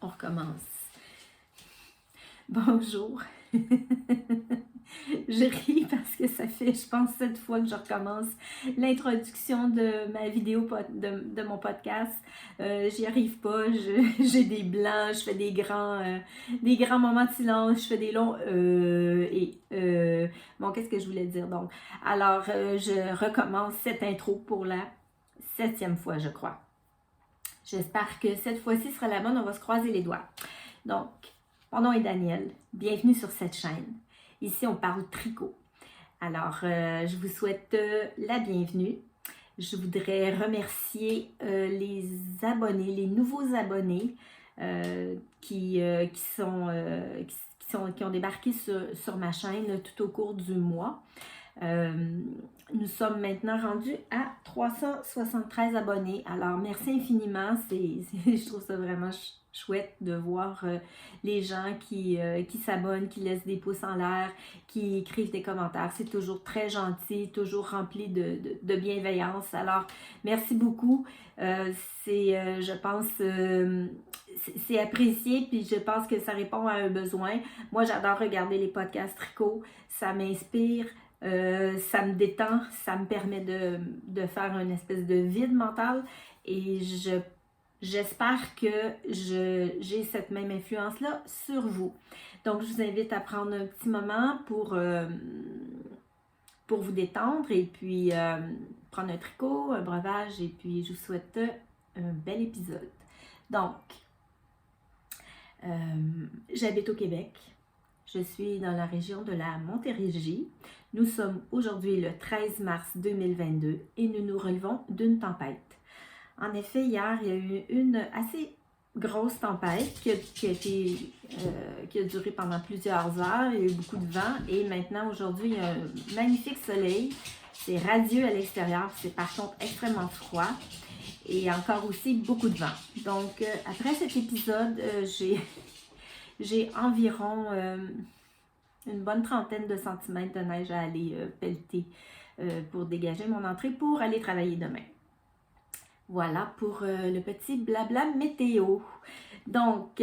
On recommence. Bonjour. Je ris parce que ça fait, je pense, 7 fois que je recommence l'introduction de ma vidéo, de mon podcast. J'y arrive pas, j'ai des blancs, je fais des grands moments de silence, je fais des longs Bon, qu'est-ce que je voulais dire donc? Alors, je recommence cette intro pour la 7e fois, je crois. J'espère que cette fois-ci sera la bonne, on va se croiser les doigts. Donc, mon nom est Danielle, bienvenue sur cette chaîne. Ici, on parle tricot. Alors, je vous souhaite la bienvenue. Je voudrais remercier les abonnés, les nouveaux abonnés qui ont débarqué sur ma chaîne tout au cours du mois. Nous sommes maintenant rendus à 373 abonnés. Alors, merci infiniment. Je trouve ça vraiment chouette de voir les gens qui s'abonnent, qui laissent des pouces en l'air, qui écrivent des commentaires. C'est toujours très gentil, toujours rempli de bienveillance. Alors, merci beaucoup. Je pense, c'est apprécié, puis je pense que ça répond à un besoin. Moi, j'adore regarder les podcasts tricot. Ça m'inspire. Ça me détend, ça me permet de faire une espèce de vide mental et j'espère que j'ai cette même influence-là sur vous. Donc, je vous invite à prendre un petit moment pour vous détendre et puis prendre un tricot, un breuvage et puis je vous souhaite un bel épisode. Donc, j'habite au Québec. Je suis dans la région de la Montérégie. Nous sommes aujourd'hui le 13 mars 2022 et nous nous relevons d'une tempête. En effet, hier, il y a eu une assez grosse tempête qui a duré pendant plusieurs heures. Il y a eu beaucoup de vent et maintenant, aujourd'hui, il y a un magnifique soleil. C'est radieux à l'extérieur, c'est par contre extrêmement froid et encore aussi beaucoup de vent. Donc, après cet épisode, j'ai environ une bonne trentaine de centimètres de neige à aller pelleter pour dégager mon entrée pour aller travailler demain. Voilà pour le petit blabla météo. Donc,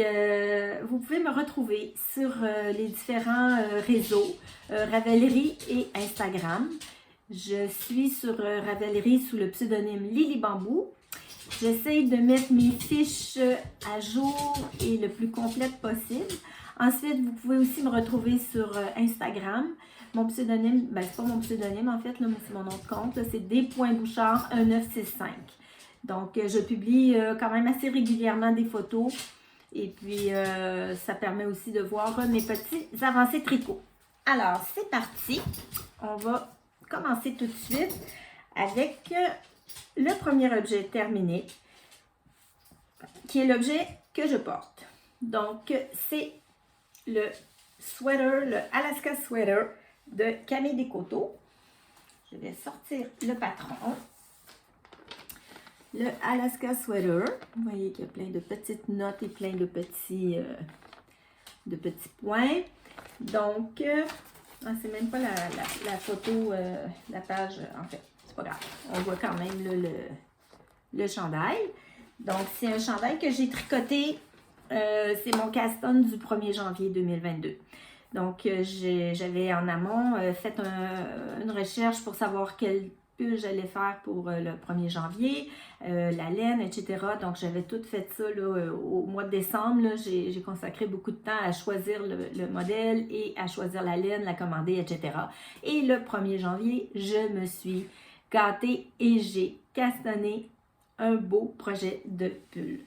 vous pouvez me retrouver sur les différents réseaux, Ravelry et Instagram. Je suis sur Ravelry sous le pseudonyme Lily Bambou. J'essaye de mettre mes fiches à jour et le plus complète possible. Ensuite, vous pouvez aussi me retrouver sur Instagram. Mon pseudonyme, c'est pas mon pseudonyme en fait, là, mais c'est mon nom de compte. C'est d.bouchard1965. Donc, je publie quand même assez régulièrement des photos. Et puis, ça permet aussi de voir mes petits avancées tricot. Alors, c'est parti. On va commencer tout de suite avec le premier objet terminé, qui est l'objet que je porte. Donc, c'est le sweater, le Alaska Sweater de Camille Descoteaux. Je vais sortir le patron. Le Alaska Sweater. Vous voyez qu'il y a plein de petites notes et plein de petits points. Donc, c'est même pas la photo, la page, en fait. C'est pas grave. On voit quand même le chandail. Donc, c'est un chandail que j'ai tricoté. C'est mon cast-on du 1er janvier 2022. Donc, j'avais en amont fait une recherche pour savoir quel pull j'allais faire pour le 1er janvier, la laine, etc. Donc, j'avais tout fait ça là, au mois de décembre. J'ai consacré beaucoup de temps à choisir le modèle et à choisir la laine, la commander, etc. Et le 1er janvier, je me suis gâtée et j'ai castonné un beau projet de pull.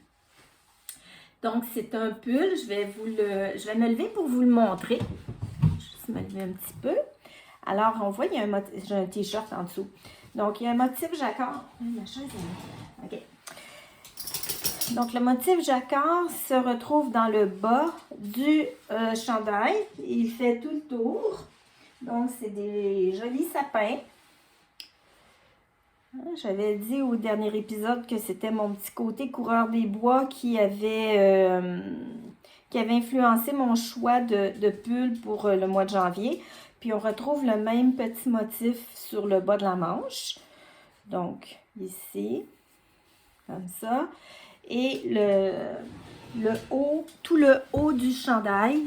Donc, c'est un pull. Je vais me lever pour vous le montrer. Je vais juste me lever un petit peu. Alors, on voit, j'ai un t-shirt en dessous. Donc, il y a un motif jacquard. La chaise est là. OK. Donc, le motif jacquard se retrouve dans le bas du chandail. Il fait tout le tour. Donc, c'est des jolis sapins. J'avais dit au dernier épisode que c'était mon petit côté coureur des bois qui avait influencé mon choix de pull pour le mois de janvier. Puis on retrouve le même petit motif sur le bas de la manche. Donc, ici, comme ça. Et le haut, tout le haut du chandail.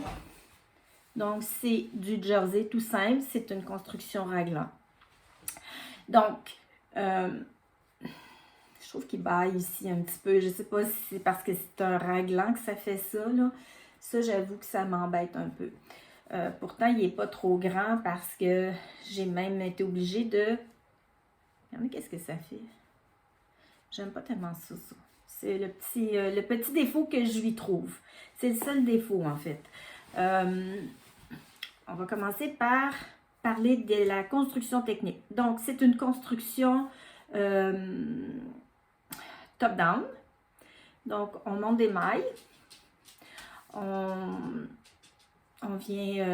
Donc, c'est du jersey tout simple. C'est une construction raglan. Donc, je trouve qu'il baille ici un petit peu. Je ne sais pas si c'est parce que c'est un raglan que ça fait ça, là. Ça, j'avoue que ça m'embête un peu. Pourtant, il n'est pas trop grand parce que j'ai même été obligée de... Regardez qu'est-ce que ça fait. J'aime pas tellement ça. C'est le petit défaut que je lui trouve. C'est le seul défaut, en fait. On va commencer par parler de la construction technique. Donc, c'est une construction top-down. Donc, on monte des mailles. On vient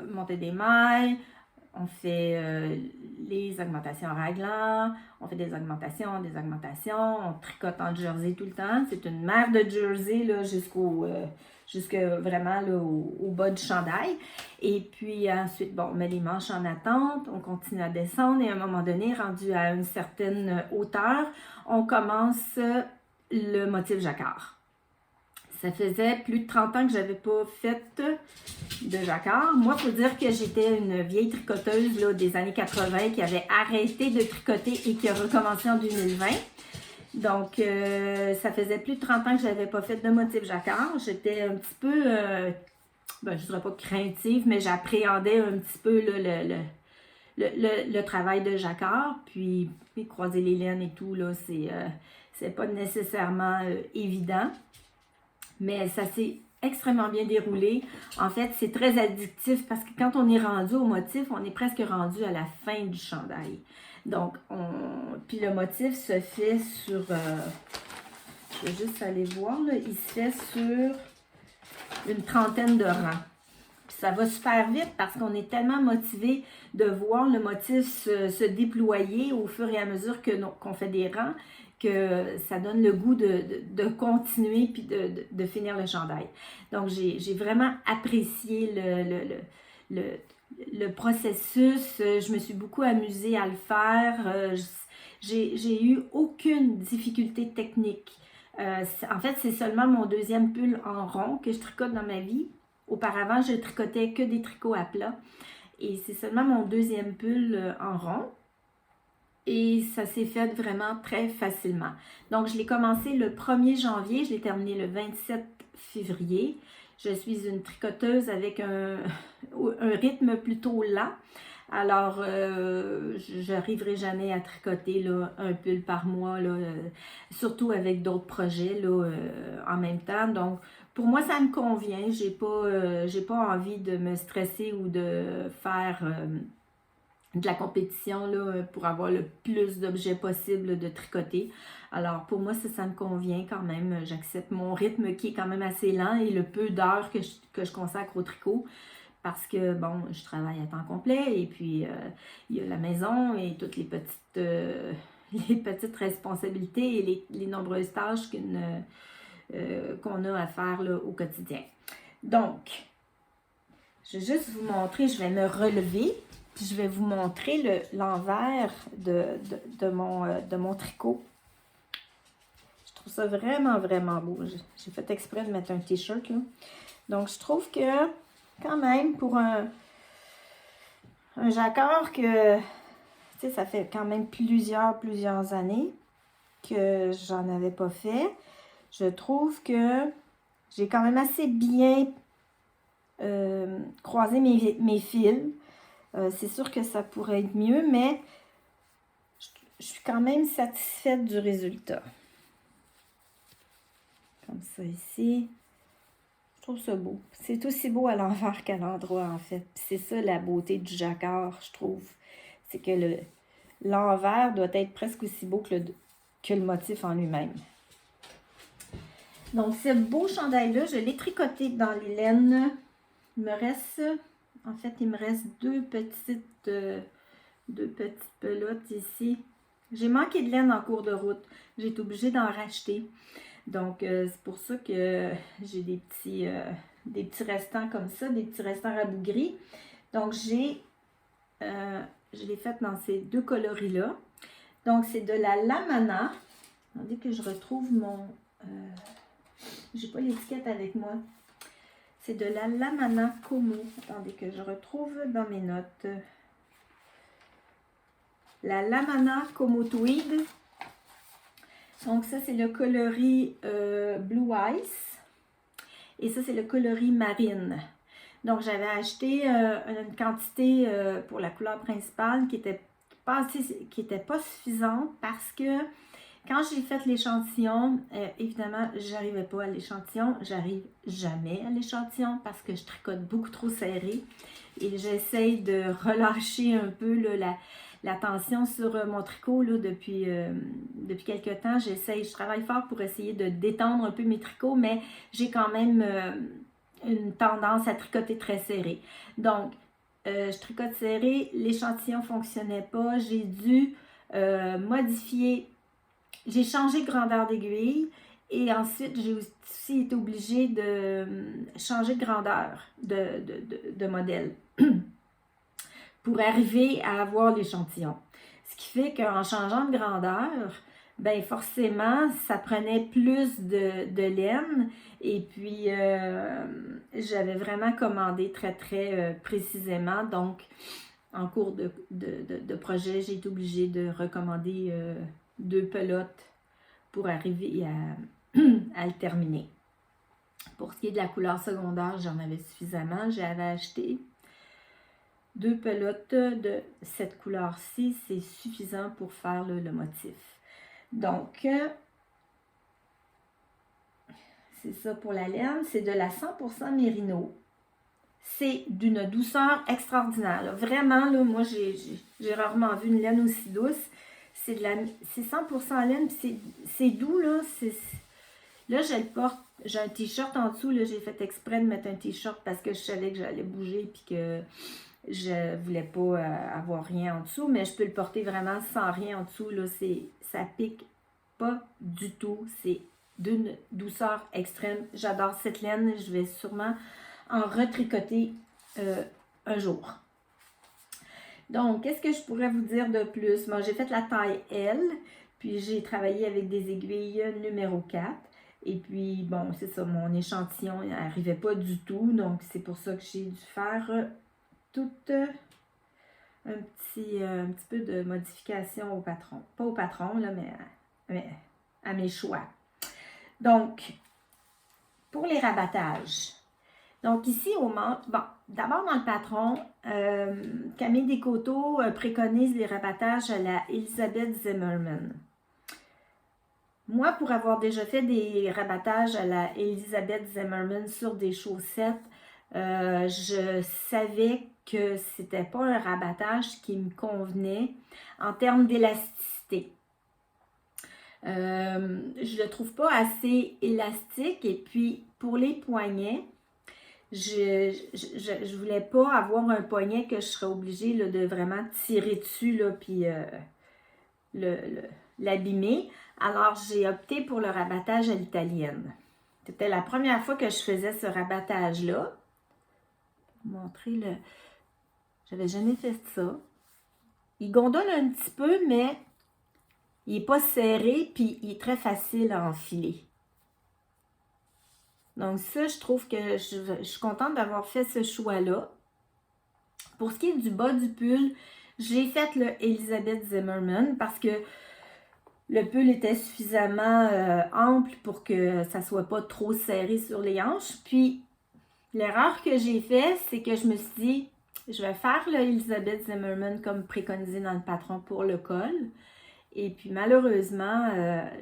monter des mailles. On fait les augmentations raglan, on fait des augmentations, on tricote en jersey tout le temps. C'est une mère de jersey là, jusque vraiment là, au bas du chandail. Et puis ensuite, bon, on met les manches en attente, on continue à descendre et à un moment donné, rendu à une certaine hauteur, on commence le motif jacquard. Ça faisait plus de 30 ans que je n'avais pas fait de jacquard. Moi, il faut dire que j'étais une vieille tricoteuse là, des années 80 qui avait arrêté de tricoter et qui a recommencé en 2020. Donc, ça faisait plus de 30 ans que je n'avais pas fait de motif jacquard. J'étais un petit peu, je ne dirais pas craintive, mais j'appréhendais un petit peu là, le travail de jacquard. Puis croiser les laines et tout, là, c'est pas nécessairement évident. Mais ça s'est extrêmement bien déroulé. En fait, c'est très addictif parce que quand on est rendu au motif, on est presque rendu à la fin du chandail. Donc, puis le motif se fait sur... je vais juste aller voir, là, il se fait sur une trentaine de rangs. Puis ça va super vite parce qu'on est tellement motivé de voir le motif se déployer au fur et à mesure qu'on fait des rangs, que ça donne le goût de continuer puis de finir le chandail. Donc, j'ai vraiment apprécié le processus. Je me suis beaucoup amusée à le faire. J'ai eu aucune difficulté technique. En fait, c'est seulement mon deuxième pull en rond que je tricote dans ma vie. Auparavant, je tricotais que des tricots à plat. Et c'est seulement mon deuxième pull en rond. Et ça s'est fait vraiment très facilement. Donc, je l'ai commencé le 1er janvier, je l'ai terminé le 27 février. Je suis une tricoteuse avec un rythme plutôt lent. Alors, je n'arriverai jamais à tricoter là, un pull par mois, là, surtout avec d'autres projets là, en même temps. Donc, pour moi, ça me convient. J'ai pas envie de me stresser ou de faire... de la compétition là, pour avoir le plus d'objets possible de tricoter. Alors, pour moi, ça me convient quand même. J'accepte mon rythme qui est quand même assez lent et le peu d'heures que je consacre au tricot parce que, bon, je travaille à temps complet et puis il y a la maison et toutes les petites responsabilités et les nombreuses tâches qu'on a à faire là, au quotidien. Donc, je vais juste vous montrer, je vais me relever. Puis je vais vous montrer l'envers de mon tricot. Je trouve ça vraiment, vraiment beau. J'ai fait exprès de mettre un t-shirt là. Donc, je trouve que, quand même, pour un jacquard que, tu sais, ça fait quand même plusieurs années que j'en avais pas fait. Je trouve que j'ai quand même assez bien croisé mes fils. C'est sûr que ça pourrait être mieux, mais je suis quand même satisfaite du résultat. Comme ça ici. Je trouve ça beau. C'est aussi beau à l'envers qu'à l'endroit, en fait. C'est ça la beauté du jacquard, je trouve. C'est que l'envers doit être presque aussi beau que le motif en lui-même. Donc, ce beau chandail-là, je l'ai tricoté dans les laines. Il me reste... En fait, il me reste deux petites pelotes ici. J'ai manqué de laine en cours de route. J'ai été obligée d'en racheter. Donc, c'est pour ça que j'ai des petits restants comme ça, des petits restants rabougris. Donc, je l'ai fait dans ces deux coloris-là. Donc, c'est de la Lamana. Attendez que je retrouve mon j'ai pas l'étiquette avec moi. C'est de la Lamana Como. Attendez que je retrouve dans mes notes. La Lamana Como Tweed. Donc ça, c'est le coloris Blue Ice. Et ça, c'est le coloris Marine. Donc, j'avais acheté une quantité pour la couleur principale qui était pas suffisante parce que quand j'ai fait l'échantillon, évidemment, j'arrivais pas à l'échantillon. J'arrive jamais à l'échantillon parce que je tricote beaucoup trop serré. Et j'essaye de relâcher un peu là, la tension sur mon tricot là, depuis quelques temps. Je travaille fort pour essayer de détendre un peu mes tricots, mais j'ai quand même une tendance à tricoter très serré. Donc, je tricote serré, l'échantillon ne fonctionnait pas. J'ai dû modifier. J'ai changé de grandeur d'aiguille et ensuite j'ai aussi été obligée de changer de grandeur de modèle pour arriver à avoir l'échantillon. Ce qui fait qu'en changeant de grandeur, ben forcément, ça prenait plus de laine et puis j'avais vraiment commandé très très précisément. Donc, en cours de projet, j'ai été obligée de recommander 2 pelotes pour arriver à le terminer. Pour ce qui est de la couleur secondaire, j'en avais suffisamment. J'avais acheté 2 pelotes de cette couleur-ci. C'est suffisant pour faire le motif. Donc, c'est ça pour la laine. C'est de la 100% Mérino. C'est d'une douceur extraordinaire. Là. Vraiment, là, moi, j'ai rarement vu une laine aussi douce. C'est 100% laine, c'est doux, là. Là, je le porte. J'ai un t-shirt en dessous. J'ai fait exprès de mettre un t-shirt parce que je savais que j'allais bouger et que je voulais pas avoir rien en dessous. Mais je peux le porter vraiment sans rien en dessous. Là. Ça pique pas du tout. C'est d'une douceur extrême. J'adore cette laine. Je vais sûrement en retricoter un jour. Donc, qu'est-ce que je pourrais vous dire de plus? Moi, j'ai fait la taille L, puis j'ai travaillé avec des aiguilles numéro 4. Et puis, bon, c'est ça, mon échantillon n'arrivait pas du tout. Donc, c'est pour ça que j'ai dû faire tout un petit peu de modification au patron. Pas au patron, là, mais à mes choix. Donc, pour les rabattages. Donc, ici, au manche, bon, d'abord dans le patron, Camille Descoteaux préconise les rabattages à la Elisabeth Zimmerman. Moi, pour avoir déjà fait des rabattages à la Elisabeth Zimmerman sur des chaussettes, je savais que c'était pas un rabattage qui me convenait en termes d'élasticité. Je le trouve pas assez élastique et puis pour les poignets, je voulais pas avoir un poignet que je serais obligée là, de vraiment tirer dessus là, puis l'abîmer. Alors, j'ai opté pour le rabattage à l'italienne. C'était la première fois que je faisais ce rabattage-là. Pour vous montrer le... J'avais jamais fait ça. Il gondole un petit peu, mais il n'est pas serré, puis il est très facile à enfiler. Donc ça, je trouve que je suis contente d'avoir fait ce choix-là. Pour ce qui est du bas du pull, j'ai fait le Elisabeth Zimmerman parce que le pull était suffisamment ample pour que ça ne soit pas trop serré sur les hanches. Puis, l'erreur que j'ai faite, c'est que je me suis dit, je vais faire le Elisabeth Zimmerman comme préconisé dans le patron pour le col. Et puis, malheureusement,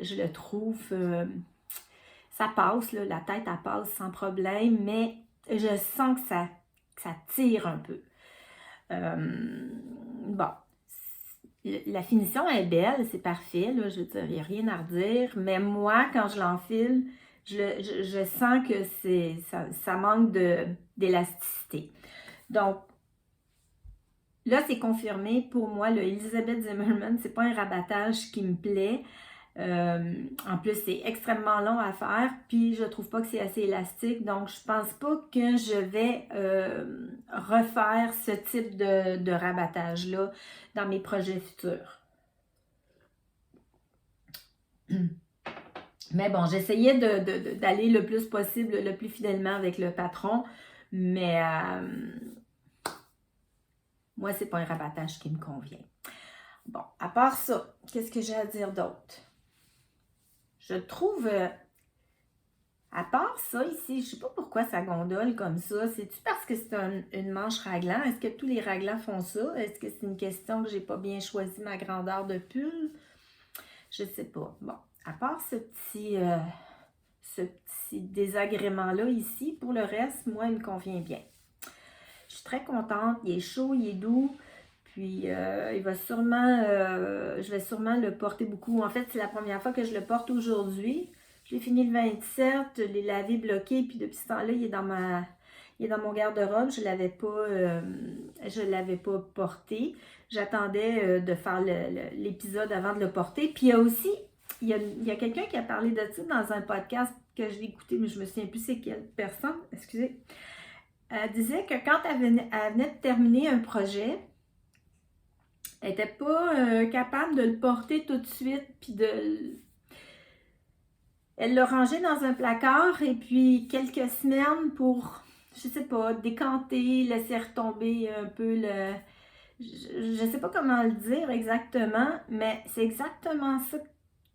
je le trouve... ça passe, là, la tête, elle passe sans problème, mais je sens que ça tire un peu. Bon, la finition est belle, c'est parfait, là, je veux dire, il n'y a rien à redire, mais moi, quand je l'enfile, je sens que ça manque d'élasticité. Donc, là, c'est confirmé, pour moi, le Elisabeth Zimmerman, c'est pas un rabattage qui me plaît. En plus, c'est extrêmement long à faire, puis je trouve pas que c'est assez élastique, donc je pense pas que je vais refaire ce type de rabattage-là dans mes projets futurs. Mais bon, j'essayais d'aller le plus possible, le plus fidèlement avec le patron, mais moi, c'est pas un rabattage qui me convient. Bon, à part ça, qu'est-ce que j'ai à dire d'autre? Je trouve, à part ça ici, je sais pas pourquoi ça gondole comme ça. C'est-tu parce que c'est une manche raglan? Est-ce que tous les raglans font ça? Est-ce que c'est une question que j'ai pas bien choisi ma grandeur de pull? Je sais pas. Bon, à part ce petit désagrément-là ici, pour le reste, moi, il me convient bien. Je suis très contente. Il est chaud, il est doux. Puis, il va sûrement, je vais sûrement le porter beaucoup. En fait, c'est la première fois que je le porte aujourd'hui. Je l'ai fini le 27, je l'ai lavé, bloqué, puis depuis ce temps-là, il est dans mon garde-robe. Je ne l'avais pas porté. J'attendais de faire l'épisode avant de le porter. Puis, il y a quelqu'un qui a parlé de ça dans un podcast que je l'ai écouté, mais je me souviens plus c'est quelle personne. Excusez. Elle disait que quand elle venait de terminer un projet, elle n'était pas capable de le porter tout de suite, puis elle l'a rangé dans un placard, et puis quelques semaines pour, je sais pas, décanter, laisser retomber un peu le... Je sais pas comment le dire exactement, mais c'est exactement ça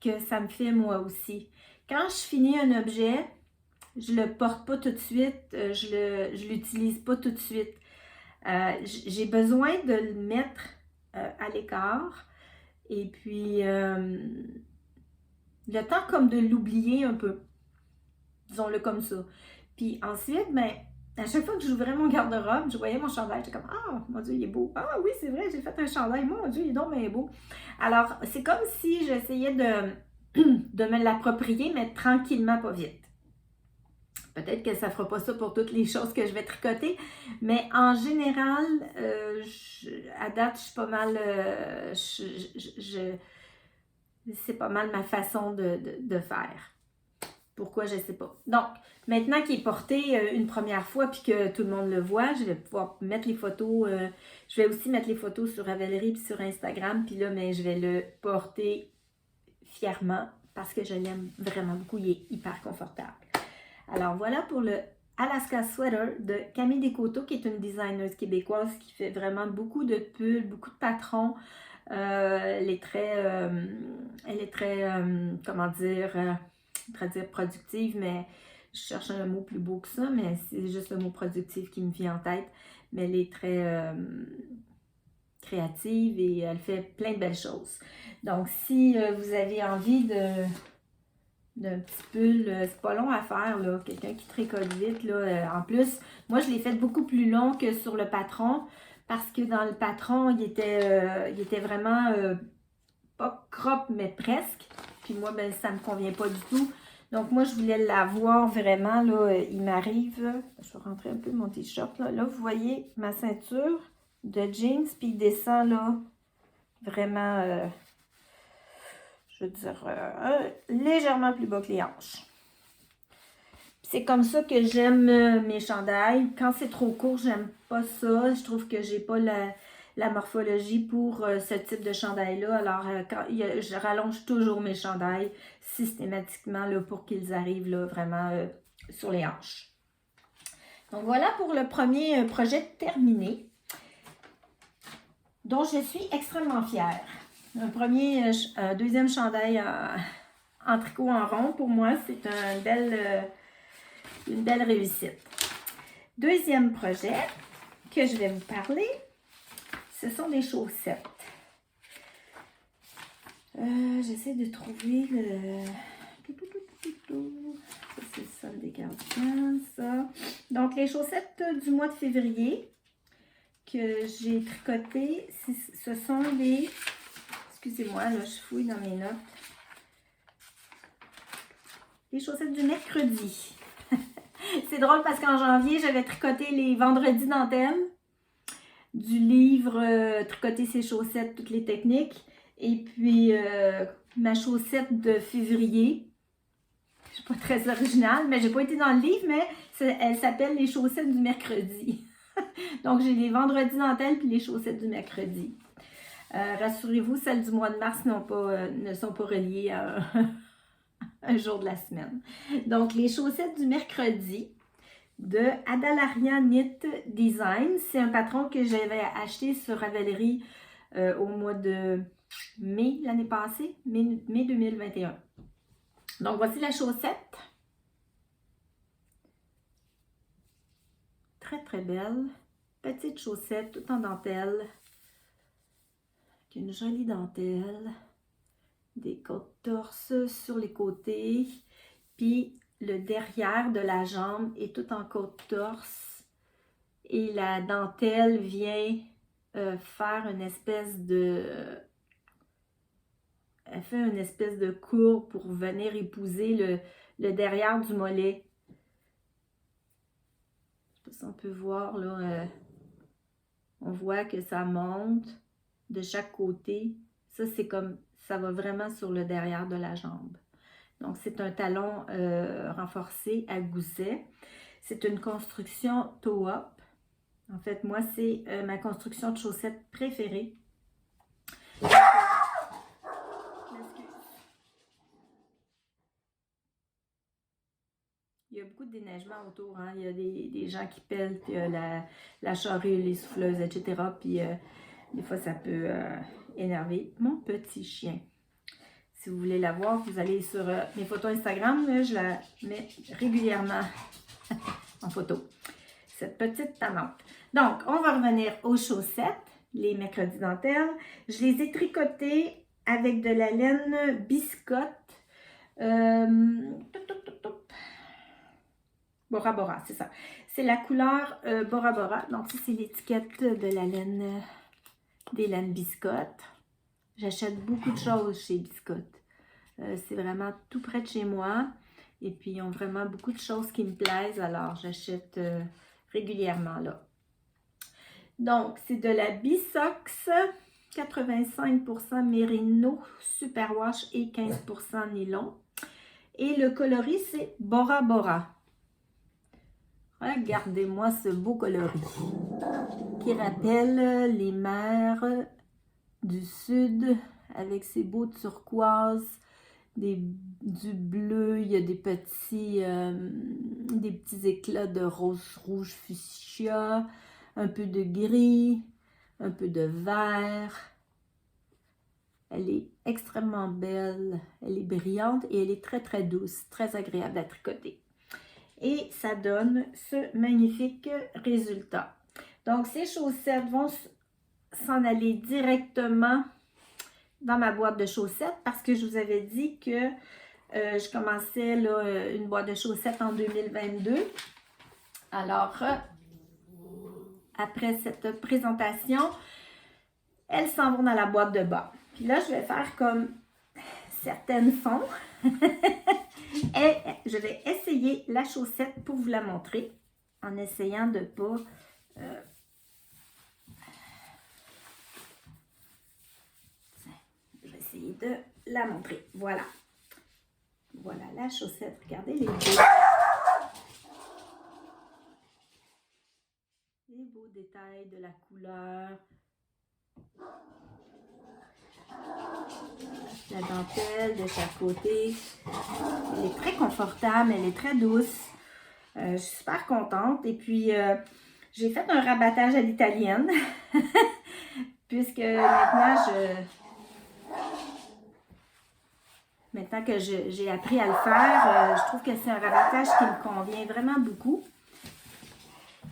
que ça me fait moi aussi. Quand je finis un objet, je le porte pas tout de suite, je l'utilise pas tout de suite. J'ai besoin de le mettre à l'écart, et puis le temps comme de l'oublier un peu, disons-le comme ça. Puis ensuite, ben, à chaque fois que j'ouvrais mon garde-robe, je voyais mon chandail, j'étais comme « Ah, mon Dieu, il est beau! Ah oui, c'est vrai, j'ai fait un chandail, mon Dieu, il est donc bien beau! » Alors, c'est comme si j'essayais de me l'approprier, mais tranquillement, pas vite. Peut-être que ça ne fera pas ça pour toutes les choses que je vais tricoter, mais en général, à date, je suis pas mal... c'est pas mal ma façon de faire. Pourquoi, je ne sais pas. Donc, maintenant qu'il est porté une première fois puis que tout le monde le voit, je vais pouvoir mettre les photos. Je vais aussi mettre les photos sur Ravelry puis sur Instagram. Puis là, mais je vais le porter fièrement parce que je l'aime vraiment beaucoup. Il est hyper confortable. Alors, voilà pour le Alaska Sweater de Camille Descoteaux, qui est une designer québécoise qui fait vraiment beaucoup de pulls, beaucoup de patrons. Elle est très, comment dire, très dire productive, mais je cherche un mot plus beau que ça, mais c'est juste le mot productif qui me vient en tête. Mais elle est très créative et elle fait plein de belles choses. Donc, si vous avez envie d'un petit pull, c'est pas long à faire, là, quelqu'un qui tricote vite, là. En plus, moi, je l'ai fait beaucoup plus long que sur le patron, parce que dans le patron, il était vraiment pas crop, mais presque. Puis moi, ben, ça me convient pas du tout. Donc, moi, je voulais l'avoir vraiment, là, il m'arrive, je vais rentrer un peu mon t-shirt, là. Là, vous voyez ma ceinture de jeans, puis il descend, là, vraiment, je veux dire, légèrement plus bas que les hanches. C'est comme ça que j'aime mes chandails. Quand c'est trop court, j'aime pas ça. Je trouve que j'ai pas la morphologie pour ce type de chandail-là. Alors, je rallonge toujours mes chandails systématiquement là, pour qu'ils arrivent là, vraiment sur les hanches. Donc, voilà pour le premier projet terminé, dont je suis extrêmement fière. Un deuxième chandail en tricot en rond, pour moi, c'est une belle réussite. Deuxième projet que je vais vous parler, ce sont des chaussettes. J'essaie de trouver le... Ça, c'est ça, le décardigan, ça. Donc, les chaussettes du mois de février que j'ai tricotées, ce sont des... Excusez-moi, là, je fouille dans mes notes. Les chaussettes du mercredi. C'est drôle parce qu'en janvier, j'avais tricoté les vendredis dentelles du livre Tricoter ses chaussettes, toutes les techniques. Et puis, ma chaussette de février. Je ne suis pas très originale, mais j'ai pas été dans le livre, mais elle s'appelle les chaussettes du mercredi. Donc, j'ai les vendredis dentelles puis les chaussettes du mercredi. Rassurez-vous, celles du mois de mars ne sont pas reliées un jour de la semaine. Donc, les chaussettes du mercredi de Adalaria Knit Design. C'est un patron que j'avais acheté sur Ravelry au mois de mai l'année passée, mai 2021. Donc, voici la chaussette. Très, très belle. Petite chaussette, toute en dentelle. Avec une jolie dentelle. Des côtes torse sur les côtés. Puis, le derrière de la jambe est tout en côte torse. Et la dentelle vient faire une espèce de... elle fait une espèce de courbe pour venir épouser le derrière du mollet. Je sais pas si on peut voir, là. On voit que ça monte de chaque côté. Ça, c'est comme... ça va vraiment sur le derrière de la jambe. Donc, c'est un talon renforcé à gousset. C'est une construction toe-up. En fait, moi, c'est ma construction de chaussettes préférée. Il y a beaucoup de déneigement autour. Hein? Il y a des gens qui pèlent, puis la charrue, les souffleuses, etc. Puis des fois, ça peut énerver mon petit chien. Si vous voulez la voir, vous allez sur mes photos Instagram. Là, je la mets régulièrement en photo. Cette petite tannante. Donc, on va revenir aux chaussettes, les mercredis dentelles. Je les ai tricotées avec de la laine biscotte. Bora Bora, c'est ça. C'est la couleur Bora Bora. Donc, ça, c'est l'étiquette de la laine, des laines biscotte. J'achète beaucoup de choses chez Biscotte. C'est vraiment tout près de chez moi. Et puis, ils ont vraiment beaucoup de choses qui me plaisent. Alors, j'achète régulièrement là. Donc, c'est de la Bisox, 85% Mérino, Superwash et 15% nylon. Et le coloris, c'est Bora Bora. Regardez-moi ce beau coloris qui rappelle les mers du sud avec ses beaux turquoises, du bleu, il y a des petits éclats de rose rouge fuchsia, un peu de gris, un peu de vert. Elle est extrêmement belle, elle est brillante et elle est très très douce, très agréable à tricoter. Et ça donne ce magnifique résultat. Donc ces chaussettes vont s'en aller directement dans ma boîte de chaussettes parce que je vous avais dit que je commençais là, une boîte de chaussettes en 2022. Alors, après cette présentation, elles s'en vont dans la boîte de bas. Puis là, je vais faire comme certaines font. Et je vais essayer la chaussette pour vous la montrer en essayant de ne pas... je vais essayer de la montrer. Voilà. Voilà la chaussette. Regardez les beaux détails de la couleur. La dentelle de chaque côté. Elle est très confortable, elle est très douce. Je suis super contente. Et puis, j'ai fait un rabattage à l'italienne. Puisque maintenant que j'ai appris à le faire, je trouve que c'est un rabattage qui me convient vraiment beaucoup.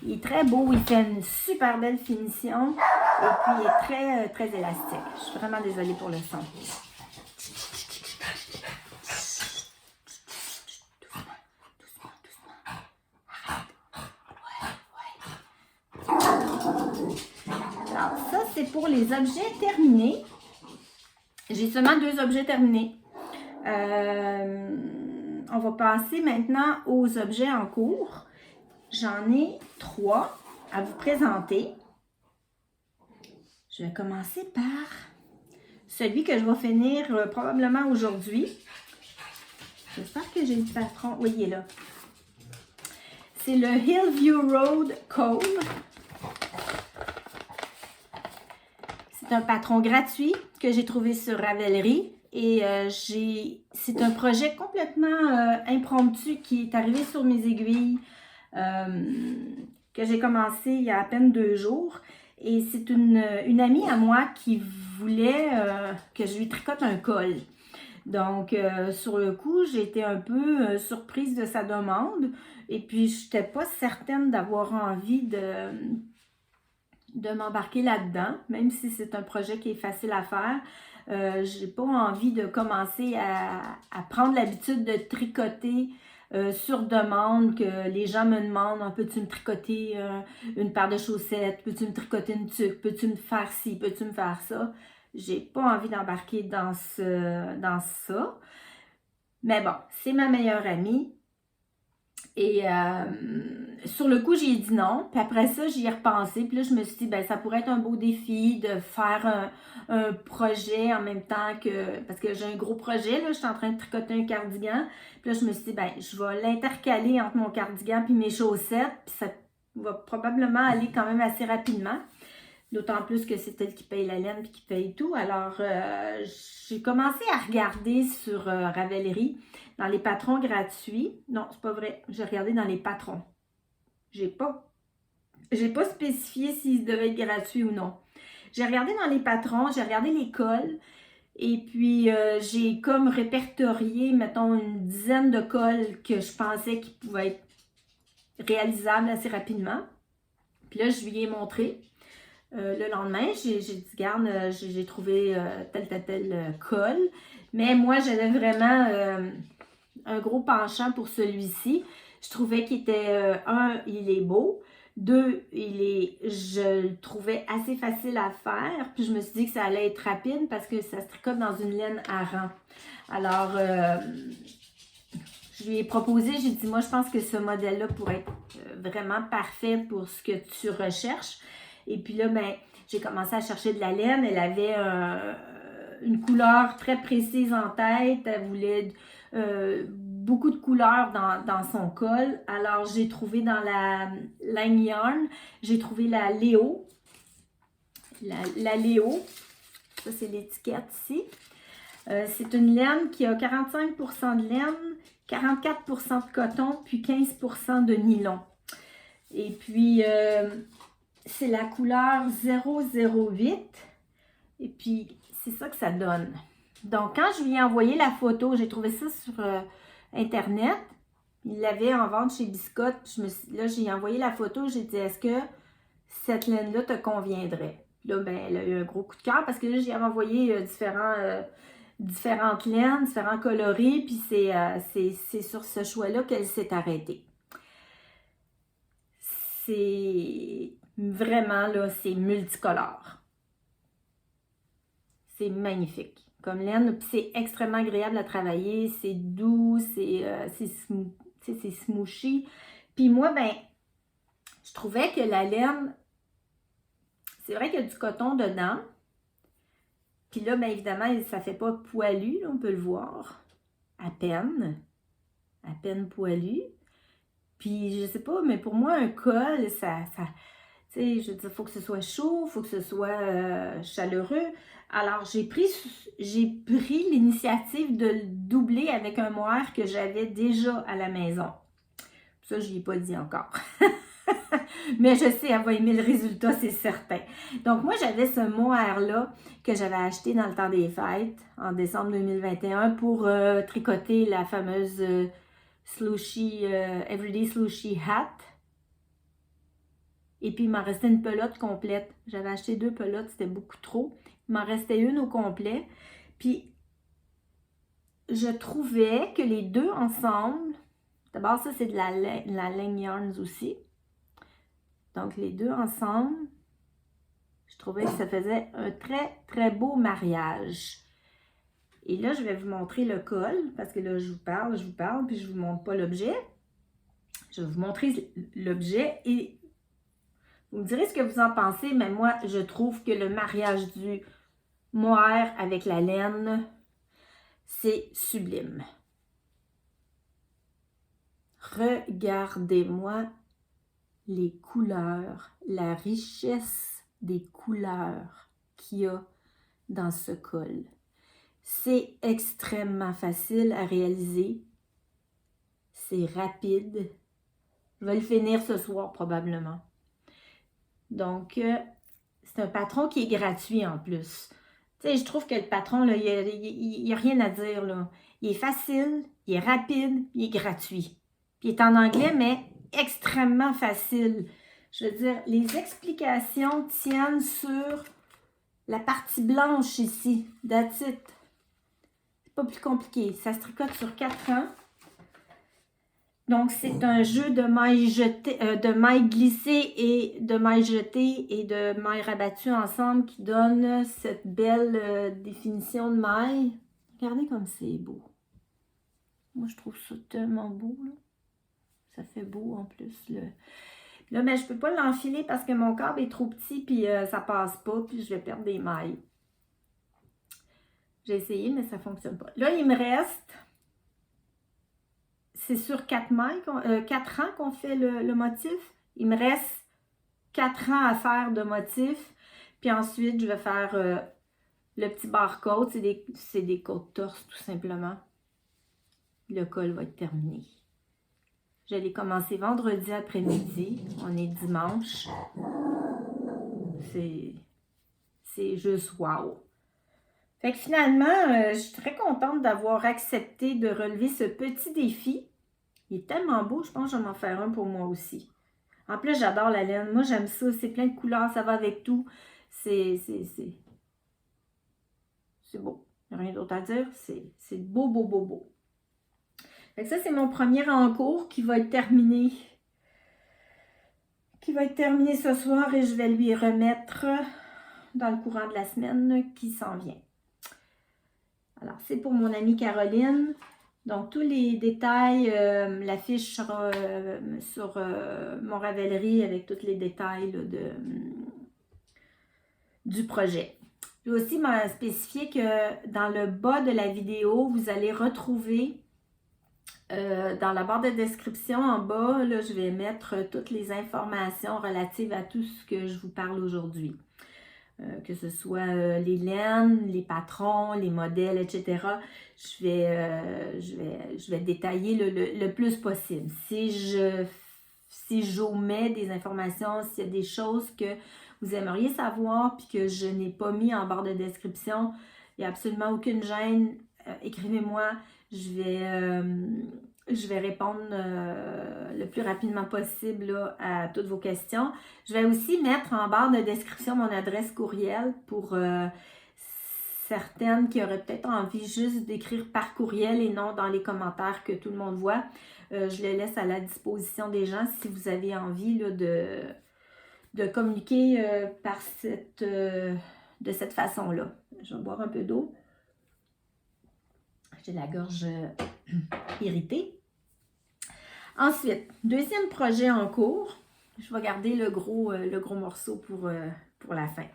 Il est très beau, il fait une super belle finition et puis il est très, très élastique. Je suis vraiment désolée pour le son. Alors ça, c'est pour les objets terminés. J'ai seulement 2 objets terminés. On va passer maintenant aux objets en cours. J'en ai 3 à vous présenter. Je vais commencer par celui que je vais finir probablement aujourd'hui. J'espère que j'ai le patron. Oui, il est là. C'est le Hillview Road Comb. C'est un patron gratuit que j'ai trouvé sur Ravelry. et c'est un projet complètement impromptu qui est arrivé sur mes aiguilles, que j'ai commencé il y a à peine 2 jours. Et c'est une amie à moi qui voulait que je lui tricote un col. Donc, sur le coup, j'ai été un peu surprise de sa demande. Et puis, je n'étais pas certaine d'avoir envie de m'embarquer là-dedans, même si c'est un projet qui est facile à faire. J'ai pas envie de commencer à prendre l'habitude de tricoter sur demande, que les gens me demandent: ah, peux-tu me tricoter une paire de chaussettes, peux-tu me tricoter une tuque, peux-tu me faire ci, peux-tu me faire ça? J'ai pas envie d'embarquer dans ça. Mais bon, c'est ma meilleure amie. Et sur le coup, j'ai dit non. Puis après ça, j'y ai repensé. Puis là, je me suis dit, ben ça pourrait être un beau défi de faire un projet en même temps que... Parce que j'ai un gros projet, là. Je suis en train de tricoter un cardigan. Puis là, je me suis dit, ben je vais l'intercaler entre mon cardigan puis mes chaussettes. Puis ça va probablement aller quand même assez rapidement. D'autant plus que c'est elle qui paye la laine puis qui paye tout. Alors, j'ai commencé à regarder sur Ravelry dans les patrons gratuits. Non, c'est pas vrai. J'ai regardé dans les patrons. J'ai pas spécifié s'ils devaient être gratuits ou non. J'ai regardé dans les patrons, j'ai regardé les cols. Et puis, j'ai comme répertorié, mettons, une dizaine de cols que je pensais qu'ils pouvaient être réalisables assez rapidement. Puis là, je lui ai montré. Le lendemain, j'ai dit, regarde, j'ai trouvé tel col. Mais moi, j'avais vraiment un gros penchant pour celui-ci. Je trouvais qu'il était, il est beau. 2, je le trouvais assez facile à faire. Puis je me suis dit que ça allait être rapide parce que ça se tricote dans une laine à rang. Alors, je lui ai proposé, j'ai dit, moi, je pense que ce modèle-là pourrait être vraiment parfait pour ce que tu recherches. Et puis là, ben, j'ai commencé à chercher de la laine. Elle avait une couleur très précise en tête. Elle voulait beaucoup de couleurs dans son col. Alors, j'ai trouvé dans la Line Yarn, j'ai trouvé la Léo. La Léo. Ça, c'est l'étiquette ici. C'est une laine qui a 45% de laine, 44% de coton, puis 15% de nylon. Et puis, c'est la couleur 008. Et puis, c'est ça que ça donne. Donc, quand je lui ai envoyé la photo, j'ai trouvé ça sur Internet. Il l'avait en vente chez Biscotte. Là, j'ai envoyé la photo. J'ai dit, est-ce que cette laine-là te conviendrait? Puis là, ben, elle a eu un gros coup de cœur parce que là, j'ai envoyé différentes laines, différents coloris. Puis c'est sur ce choix-là qu'elle s'est arrêtée. C'est vraiment, là, c'est multicolore. C'est magnifique comme laine. C'est extrêmement agréable à travailler. C'est doux, c'est smooshy. Puis moi, ben, je trouvais que la laine, c'est vrai qu'il y a du coton dedans. Puis là, bien évidemment, ça ne fait pas poilu, là, on peut le voir. À peine poilu. Puis, je sais pas, mais pour moi, un col, ça tu sais, je veux dire, il faut que ce soit chaud, il faut que ce soit chaleureux. Alors, j'ai pris l'initiative de le doubler avec un mohair que j'avais déjà à la maison. Ça, je n'y ai pas dit encore. Mais je sais, elle va aimer le résultat, c'est certain. Donc, moi, j'avais ce mohair-là que j'avais acheté dans le temps des fêtes, en décembre 2021, pour tricoter la fameuse Everyday Slushy Hat. Et puis, il m'en restait une pelote complète. J'avais acheté 2 pelotes, c'était beaucoup trop. Il m'en restait une au complet. Puis, je trouvais que les deux ensemble, d'abord, ça, c'est de la laine yarns aussi. Donc, les deux ensemble, je trouvais que ça faisait un très, très beau mariage. Et là, je vais vous montrer le col, parce que là, je vous parle, puis je ne vous montre pas l'objet. Je vais vous montrer l'objet et vous me direz ce que vous en pensez, mais moi, je trouve que le mariage du mohair avec la laine, c'est sublime. Regardez-moi les couleurs, la richesse des couleurs qu'il y a dans ce col. C'est extrêmement facile à réaliser. C'est rapide. Je vais le finir ce soir probablement. Donc, c'est un patron qui est gratuit en plus. Tu sais, je trouve que le patron, là, il n'y a rien à dire, là. Il est facile, il est rapide, il est gratuit. Puis il est en anglais, mais extrêmement facile. Je veux dire, les explications tiennent sur la partie blanche ici. That's it. C'est pas plus compliqué. Ça se tricote sur 4 ans. Donc, c'est un jeu de mailles jetées, de mailles glissées et de mailles jetées et de mailles rabattues ensemble qui donne cette belle définition de mailles. Regardez comme c'est beau. Moi, je trouve ça tellement beau, là. Ça fait beau en plus. Là, mais je peux pas l'enfiler parce que mon câble est trop petit puis ça passe pas puis je vais perdre des mailles. J'ai essayé, mais ça fonctionne pas. Là, il me reste... C'est sur 4 ans qu'on fait le motif. Il me reste 4 ans à faire de motif. Puis ensuite, je vais faire le petit barcode. C'est des côtes torse tout simplement. Le col va être terminé. Je l'ai commencé vendredi après-midi. On est dimanche. C'est juste wow. Fait que finalement, je suis très contente d'avoir accepté de relever ce petit défi. Il est tellement beau, je pense que je vais m'en faire un pour moi aussi. En plus, j'adore la laine. Moi, j'aime ça. C'est plein de couleurs, ça va avec tout. C'est beau. Il n'y a rien d'autre à dire. C'est beau, beau, beau, beau. Fait que ça, c'est mon premier en cours qui va être terminé. Qui va être terminé ce soir et je vais lui remettre dans le courant de la semaine qui s'en vient. Alors, c'est pour mon amie Caroline. Donc, tous les détails, l'affiche sera sur mon Ravelry avec tous les détails là, du projet. Je vais aussi m'en spécifier que dans le bas de la vidéo, vous allez retrouver dans la barre de description en bas, là, je vais mettre toutes les informations relatives à tout ce que je vous parle aujourd'hui. Que ce soit les laines, les patrons, les modèles, etc. Je vais détailler le plus possible. Si j'omets des informations, s'il y a des choses que vous aimeriez savoir puis que je n'ai pas mis en barre de description, il n'y a absolument aucune gêne. Écrivez-moi, je vais répondre le plus rapidement possible là, à toutes vos questions. Je vais aussi mettre en barre de description mon adresse courriel pour certaines qui auraient peut-être envie juste d'écrire par courriel et non dans les commentaires que tout le monde voit. Je les laisse à la disposition des gens si vous avez envie là, de communiquer de cette façon-là. Je vais boire un peu d'eau. J'ai la gorge irritée. Ensuite, deuxième projet en cours. Je vais garder le gros morceau pour la fin.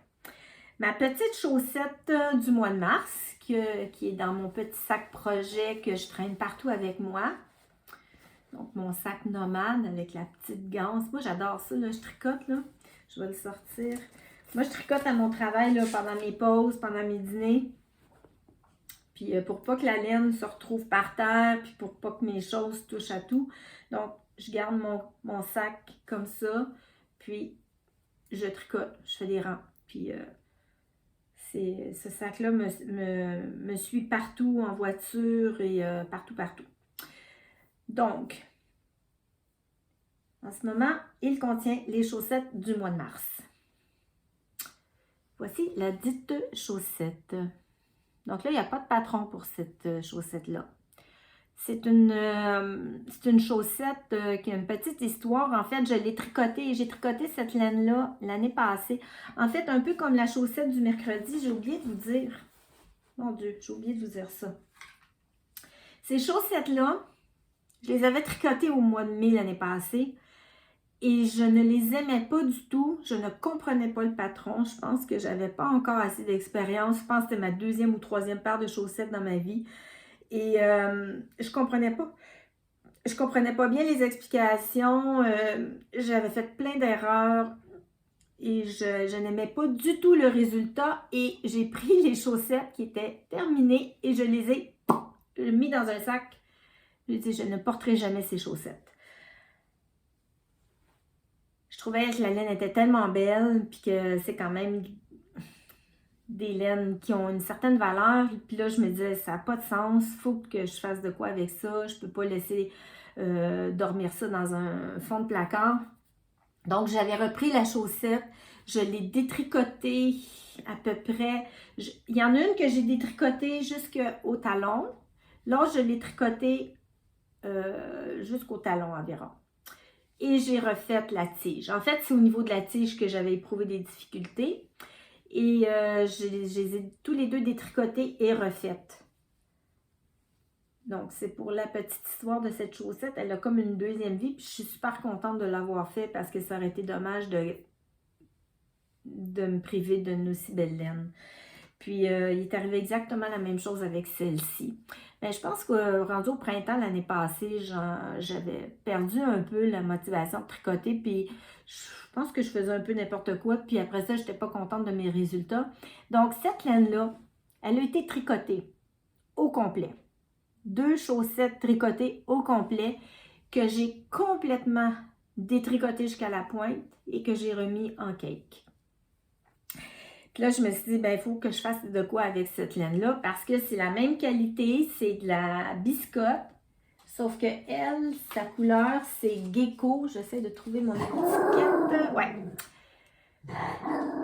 Ma petite chaussette du mois de mars, qui est dans mon petit sac projet que je traîne partout avec moi. Donc, mon sac nomade avec la petite ganse. Moi, j'adore ça, là, je tricote, là. Je vais le sortir. Moi, je tricote à mon travail, là, pendant mes pauses, pendant mes dîners. Puis, pour pas que la laine se retrouve par terre, puis pour pas que mes choses touchent à tout. Donc, je garde mon sac comme ça, puis je tricote, je fais des rangs. Puis, ce sac-là me suit partout en voiture et partout. Donc, en ce moment, il contient les chaussettes du mois de mars. Voici la dite chaussette. Donc là, il n'y a pas de patron pour cette chaussette-là. C'est une chaussette qui a une petite histoire. En fait, je l'ai tricotée. J'ai tricoté cette laine-là l'année passée. En fait, un peu comme la chaussette du mercredi, j'ai oublié de vous dire. Mon Dieu, j'ai oublié de vous dire ça. Ces chaussettes-là, je les avais tricotées au mois de mai l'année passée. Et je ne les aimais pas du tout. Je ne comprenais pas le patron. Je pense que j'avais pas encore assez d'expérience. Je pense que c'était ma deuxième ou troisième paire de chaussettes dans ma vie. Et je comprenais pas. Je comprenais pas bien les explications. J'avais fait plein d'erreurs. et je n'aimais pas du tout le résultat et j'ai pris les chaussettes qui étaient terminées et je les ai mis dans un sac. J'ai dit, je ne porterai jamais ces chaussettes. Je trouvais que la laine était tellement belle, puis que c'est quand même des laines qui ont une certaine valeur. Puis là, je me disais, ça n'a pas de sens, il faut que je fasse de quoi avec ça. Je ne peux pas laisser dormir ça dans un fond de placard. Donc, j'avais repris la chaussette, je l'ai détricotée à peu près. Il y en a une que j'ai détricotée jusqu'au talon. L'autre, je l'ai tricotée jusqu'au talon environ. Et j'ai refait la tige. En fait, c'est au niveau de la tige que j'avais éprouvé des difficultés. Et je les ai tous les deux détricotés et refaites. Donc, c'est pour la petite histoire de cette chaussette. Elle a comme une deuxième vie. Puis je suis super contente de l'avoir fait parce que ça aurait été dommage de me priver d'une aussi belle laine. Puis, il est arrivé exactement la même chose avec celle-ci. Mais je pense que rendu au printemps l'année passée, j'avais perdu un peu la motivation de tricoter. Puis, je pense que je faisais un peu n'importe quoi. Puis après ça, je n'étais pas contente de mes résultats. Donc, cette laine-là, elle a été tricotée au complet. 2 chaussettes tricotées au complet que j'ai complètement détricotées jusqu'à la pointe et que j'ai remis en cake. Puis là, je me suis dit, ben, il faut que je fasse de quoi avec cette laine-là parce que c'est la même qualité, c'est de la biscotte, sauf que elle, sa couleur, c'est gecko. J'essaie de trouver mon étiquette. Ouais.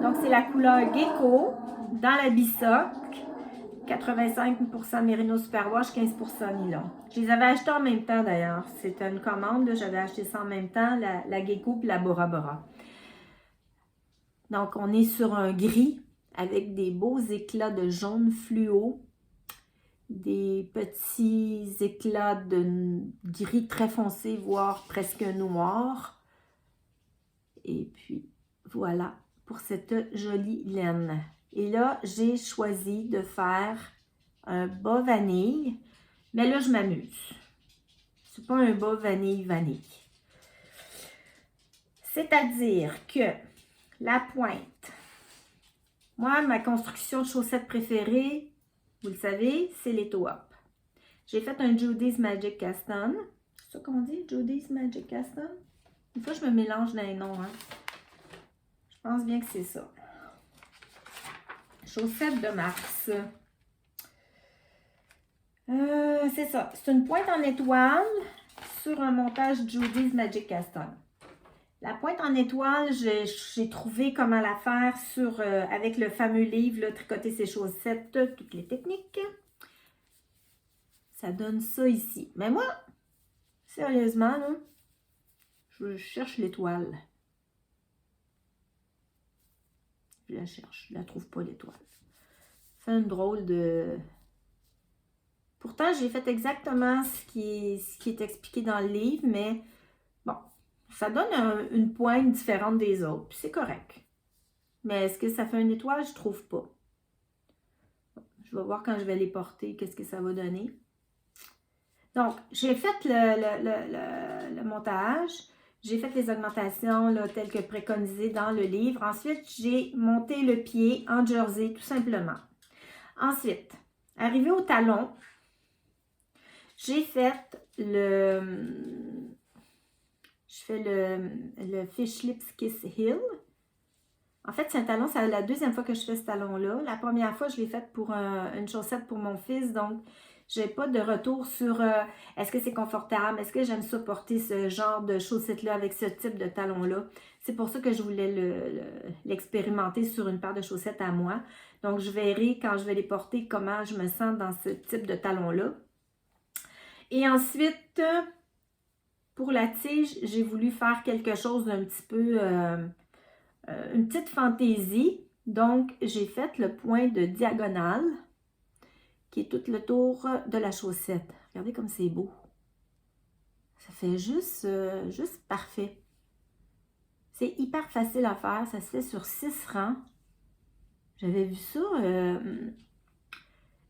Donc, c'est la couleur gecko dans la biscotte. 85% Merino Superwash, 15% nylon. Je les avais achetés en même temps d'ailleurs. C'était une commande, j'avais acheté ça en même temps, la Gecko et la Bora Bora. Donc, on est sur un gris avec des beaux éclats de jaune fluo, des petits éclats de gris très foncé, voire presque noir. Et puis, voilà pour cette jolie laine. Et là, j'ai choisi de faire un bas vanille, mais là, je m'amuse. C'est pas un bas vanille. C'est-à-dire que la pointe, moi, ma construction de chaussettes préférée, vous le savez, c'est les toe-up. J'ai fait un Judy's Magic Cast On. C'est ça qu'on dit, Judy's Magic Cast On? Une fois, je me mélange dans les noms. Hein. Je pense bien que c'est ça. Chaussettes de mars. C'est ça. C'est une pointe en étoile sur un montage Judy's Magic Cast On. La pointe en étoile, j'ai trouvé comment la faire avec le fameux livre, là, Tricoter ses chaussettes, toutes les techniques. Ça donne ça ici. Mais moi, sérieusement, là, je cherche l'étoile. Je la cherche. Je ne la trouve pas, l'étoile. C'est une drôle de... Pourtant, j'ai fait exactement ce qui est expliqué dans le livre, mais bon, ça donne une pointe différente des autres, puis c'est correct. Mais est-ce que ça fait une étoile? Je trouve pas. Je vais voir quand je vais les porter, qu'est-ce que ça va donner. Donc, j'ai fait le montage, j'ai fait les augmentations là, telles que préconisées dans le livre. Ensuite, j'ai monté le pied en jersey, tout simplement. Ensuite, arrivé au talon, j'ai fait le Fish Lips Kiss Heel. En fait, c'est un talon, c'est la deuxième fois que je fais ce talon-là. La première fois, je l'ai fait pour une chaussette pour mon fils, donc je n'ai pas de retour sur est-ce que c'est confortable, est-ce que j'aime ça porter ce genre de chaussette-là avec ce type de talon-là. C'est pour ça que je voulais l'expérimenter sur une paire de chaussettes à moi. Donc, je verrai quand je vais les porter comment je me sens dans ce type de talon-là. Et ensuite, pour la tige, j'ai voulu faire quelque chose d'un petit peu, une petite fantaisie. Donc, j'ai fait le point de diagonale qui est tout le tour de la chaussette. Regardez comme c'est beau. Ça fait juste parfait. C'est hyper facile à faire. Ça se fait sur 6 rangs. J'avais vu ça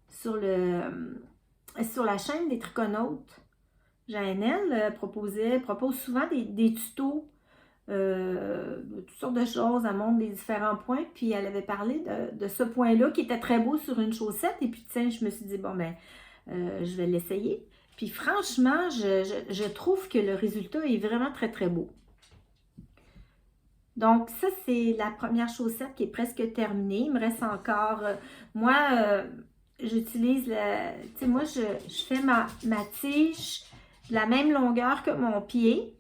sur la chaîne des triconautes. Jeannelle propose souvent des tutos toutes sortes de choses. Elle montre des différents points. Puis elle avait parlé de ce point-là qui était très beau sur une chaussette. Et puis tiens, je me suis dit, bon, ben, je vais l'essayer. Puis franchement, je trouve que le résultat est vraiment très, très beau. Donc, ça, c'est la première chaussette qui est presque terminée. Il me reste encore... j'utilise le... Tu sais, moi, je fais ma tige de la même longueur que mon pied.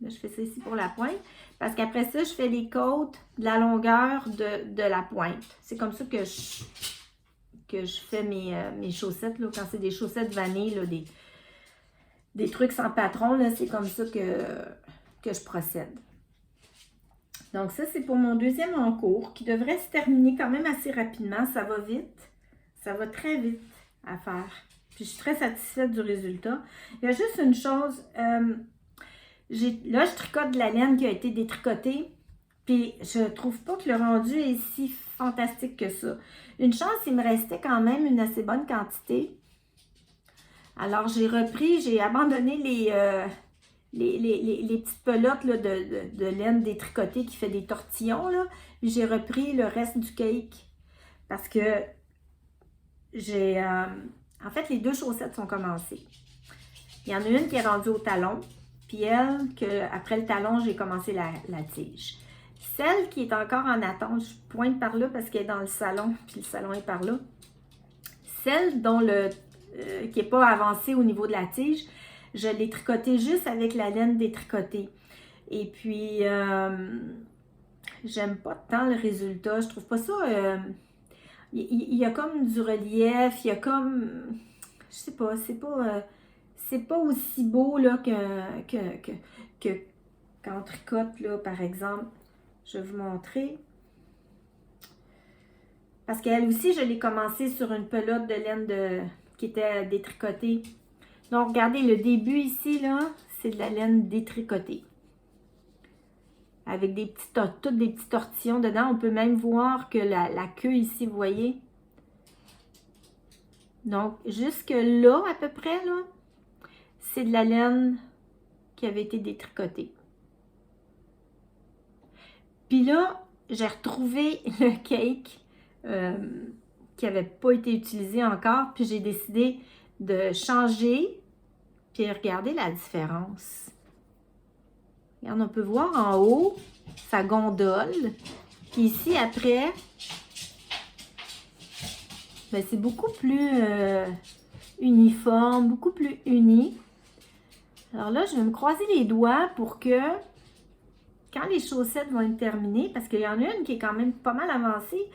Là, je fais ça ici pour la pointe. Parce qu'après ça, je fais les côtes de la longueur de la pointe. C'est comme ça que je fais mes chaussettes. Là, quand c'est des chaussettes vannées, là, des trucs sans patron, c'est comme ça que je procède. Donc ça, c'est pour mon deuxième encours qui devrait se terminer quand même assez rapidement. Ça va vite. Ça va très vite à faire. Puis je suis très satisfaite du résultat. Il y a juste une chose. Là, je tricote de la laine qui a été détricotée. Puis je trouve pas que le rendu est si fantastique que ça. Une chance, il me restait quand même une assez bonne quantité. Alors j'ai abandonné les petites pelotes là, de laine détricotée qui fait des tortillons. J'ai repris le reste du cake parce que en fait, les deux chaussettes sont commencées. Il y en a une qui est rendue au talon, puis après le talon, j'ai commencé la tige. Celle qui est encore en attente, je pointe par là parce qu'elle est dans le salon, puis le salon est par là. Celle dont qui n'est pas avancée au niveau de la tige, je l'ai tricotée juste avec la laine détricotée. Et puis, j'aime pas tant le résultat. Je trouve pas ça... il y a comme du relief, il y a comme... Je sais pas, c'est pas aussi beau là, que quand on tricote, là, par exemple. Je vais vous montrer. Parce qu'elle aussi, je l'ai commencé sur une pelote de laine qui était détricotée. Donc, regardez, le début ici, là, c'est de la laine détricotée. Avec toutes des petits tortillons dedans. On peut même voir que la queue ici, vous voyez. Donc, jusque là, à peu près, là, c'est de la laine qui avait été détricotée. Puis là, j'ai retrouvé le cake qui n'avait pas été utilisé encore. Puis j'ai décidé de changer. Puis regardez la différence. Regarde, on peut voir en haut sa gondole. Puis ici, après, ben, c'est beaucoup plus uniforme, beaucoup plus uni. Alors là, je vais me croiser les doigts pour que quand les chaussettes vont être terminées, parce qu'il y en a une qui est quand même pas mal avancée,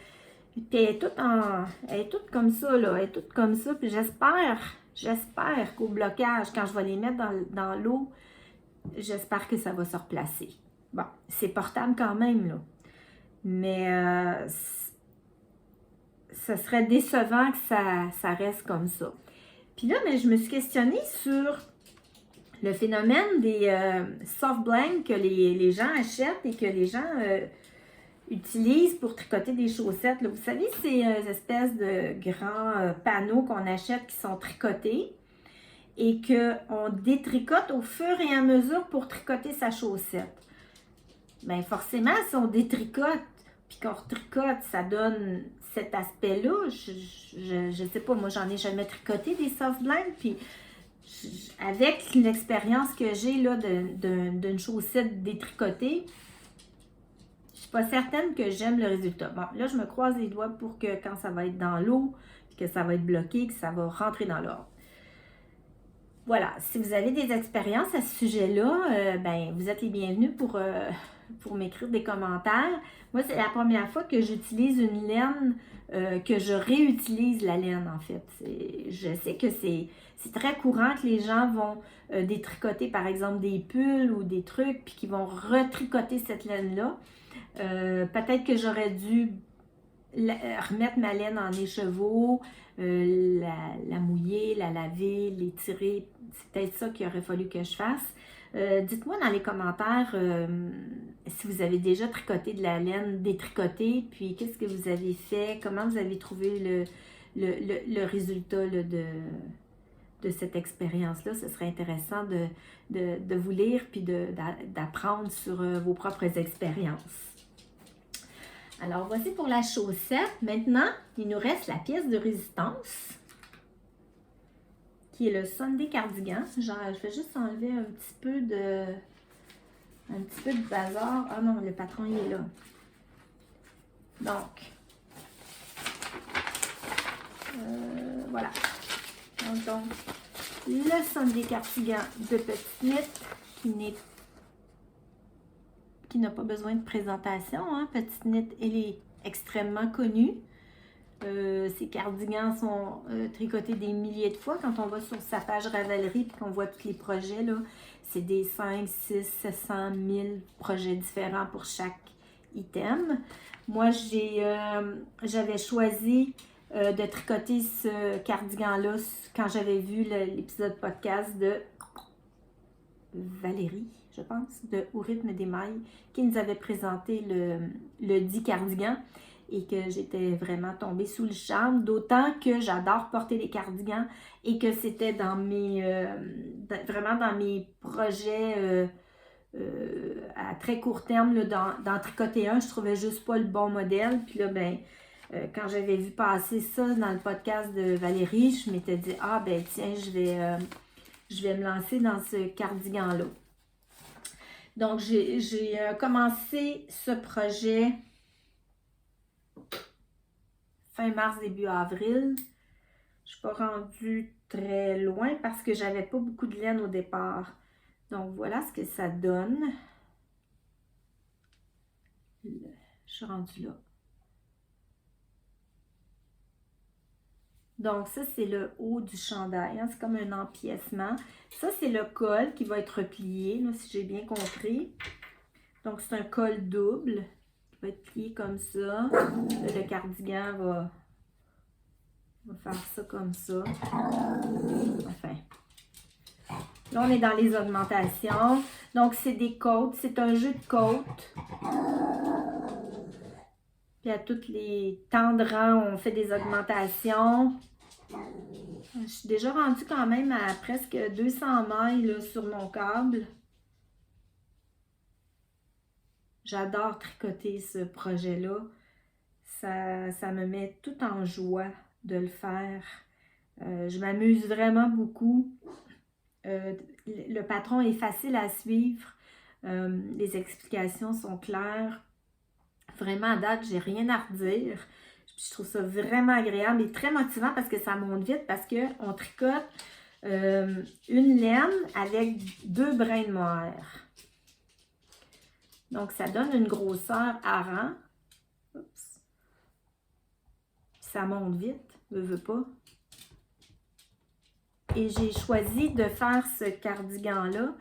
puis elle est toute comme ça, là, elle est toute comme ça, puis j'espère qu'au blocage, quand je vais les mettre dans l'eau, j'espère que ça va se replacer. Bon, c'est portable quand même, là, mais ce serait décevant que ça reste comme ça. Puis là, mais je me suis questionnée sur le phénomène des soft blanks que les gens achètent et que les gens utilisent pour tricoter des chaussettes. Là, vous savez, ces espèces de grands panneaux qu'on achète qui sont tricotés et qu'on détricote au fur et à mesure pour tricoter sa chaussette. Bien, forcément, si on détricote puis qu'on retricote, ça donne cet aspect-là. Je sais pas, moi, j'en ai jamais tricoté des soft blanks, puis avec l'expérience que j'ai là d'une chaussette détricotée, je suis pas certaine que j'aime le résultat. Bon, là, je me croise les doigts pour que quand ça va être dans l'eau, que ça va être bloqué, que ça va rentrer dans l'ordre. Voilà, si vous avez des expériences à ce sujet-là, ben, vous êtes les bienvenus pour m'écrire des commentaires. Moi, c'est la première fois que j'utilise une laine, que je réutilise la laine, en fait. Je sais que c'est très courant que les gens vont détricoter, par exemple, des pulls ou des trucs, puis qu'ils vont retricoter cette laine-là. Peut-être que j'aurais dû remettre ma laine en écheveau, la mouiller, la laver, l'étirer. C'est peut-être ça qu'il aurait fallu que je fasse. Dites-moi dans les commentaires si vous avez déjà tricoté de la laine détricotée, puis qu'est-ce que vous avez fait, comment vous avez trouvé le résultat là, cette expérience-là. Ce serait intéressant de vous lire puis d'apprendre sur vos propres expériences. Alors, voici pour la chaussette. Maintenant, il nous reste la pièce de résistance, qui est le Sunday Cardigan. Genre, je vais juste enlever un petit peu de bazar. Ah non, le patron, il est là. Donc, voilà. Donc, le Sunday Cardigan de petite knit qui n'a pas besoin de présentation. Hein. Petite knit, elle est extrêmement connue. Ces cardigans sont tricotés des milliers de fois. Quand on va sur sa page Ravelry et qu'on voit tous les projets, là, c'est des 5, 6, 700 000 projets différents pour chaque item. Moi, j'avais choisi de tricoter ce cardigan-là quand j'avais vu l'épisode podcast de Valérie, je pense, de Au rythme des mailles, qui nous avait présenté le dit cardigan et que j'étais vraiment tombée sous le charme, d'autant que j'adore porter des cardigans et que c'était dans vraiment dans mes projets à très court terme, là, d'en tricoter un. Je trouvais juste pas le bon modèle. Puis là, quand j'avais vu passer ça dans le podcast de Valérie, je m'étais dit, ah ben tiens, je vais me lancer dans ce cardigan-là. Donc, j'ai commencé ce projet fin mars, début avril. Je ne suis pas rendue très loin parce que j'avais pas beaucoup de laine au départ. Donc, voilà ce que ça donne. Je suis rendue là. Donc, ça, c'est le haut du chandail. Hein? C'est comme un empiècement. Ça, c'est le col qui va être replié, là, si j'ai bien compris. Donc, c'est un col double qui va être plié comme ça. Là, le cardigan va faire ça comme ça. Enfin. Là, on est dans les augmentations. Donc, c'est des côtes. C'est un jeu de côtes. Puis, à tous les temps de rang, on fait des augmentations. Je suis déjà rendue quand même à presque 200 mailles là, sur mon câble. J'adore tricoter ce projet-là. Ça me met tout en joie de le faire. Je m'amuse vraiment beaucoup. Le patron est facile à suivre. Les explications sont claires. Vraiment, à date, j'ai rien à redire. Je trouve ça vraiment agréable et très motivant parce que ça monte vite, parce qu'on tricote une laine avec 2 brins de mohair. Donc, ça donne une grosseur à rang. Oups. Ça monte vite, veux pas. Et j'ai choisi de faire ce cardigan-là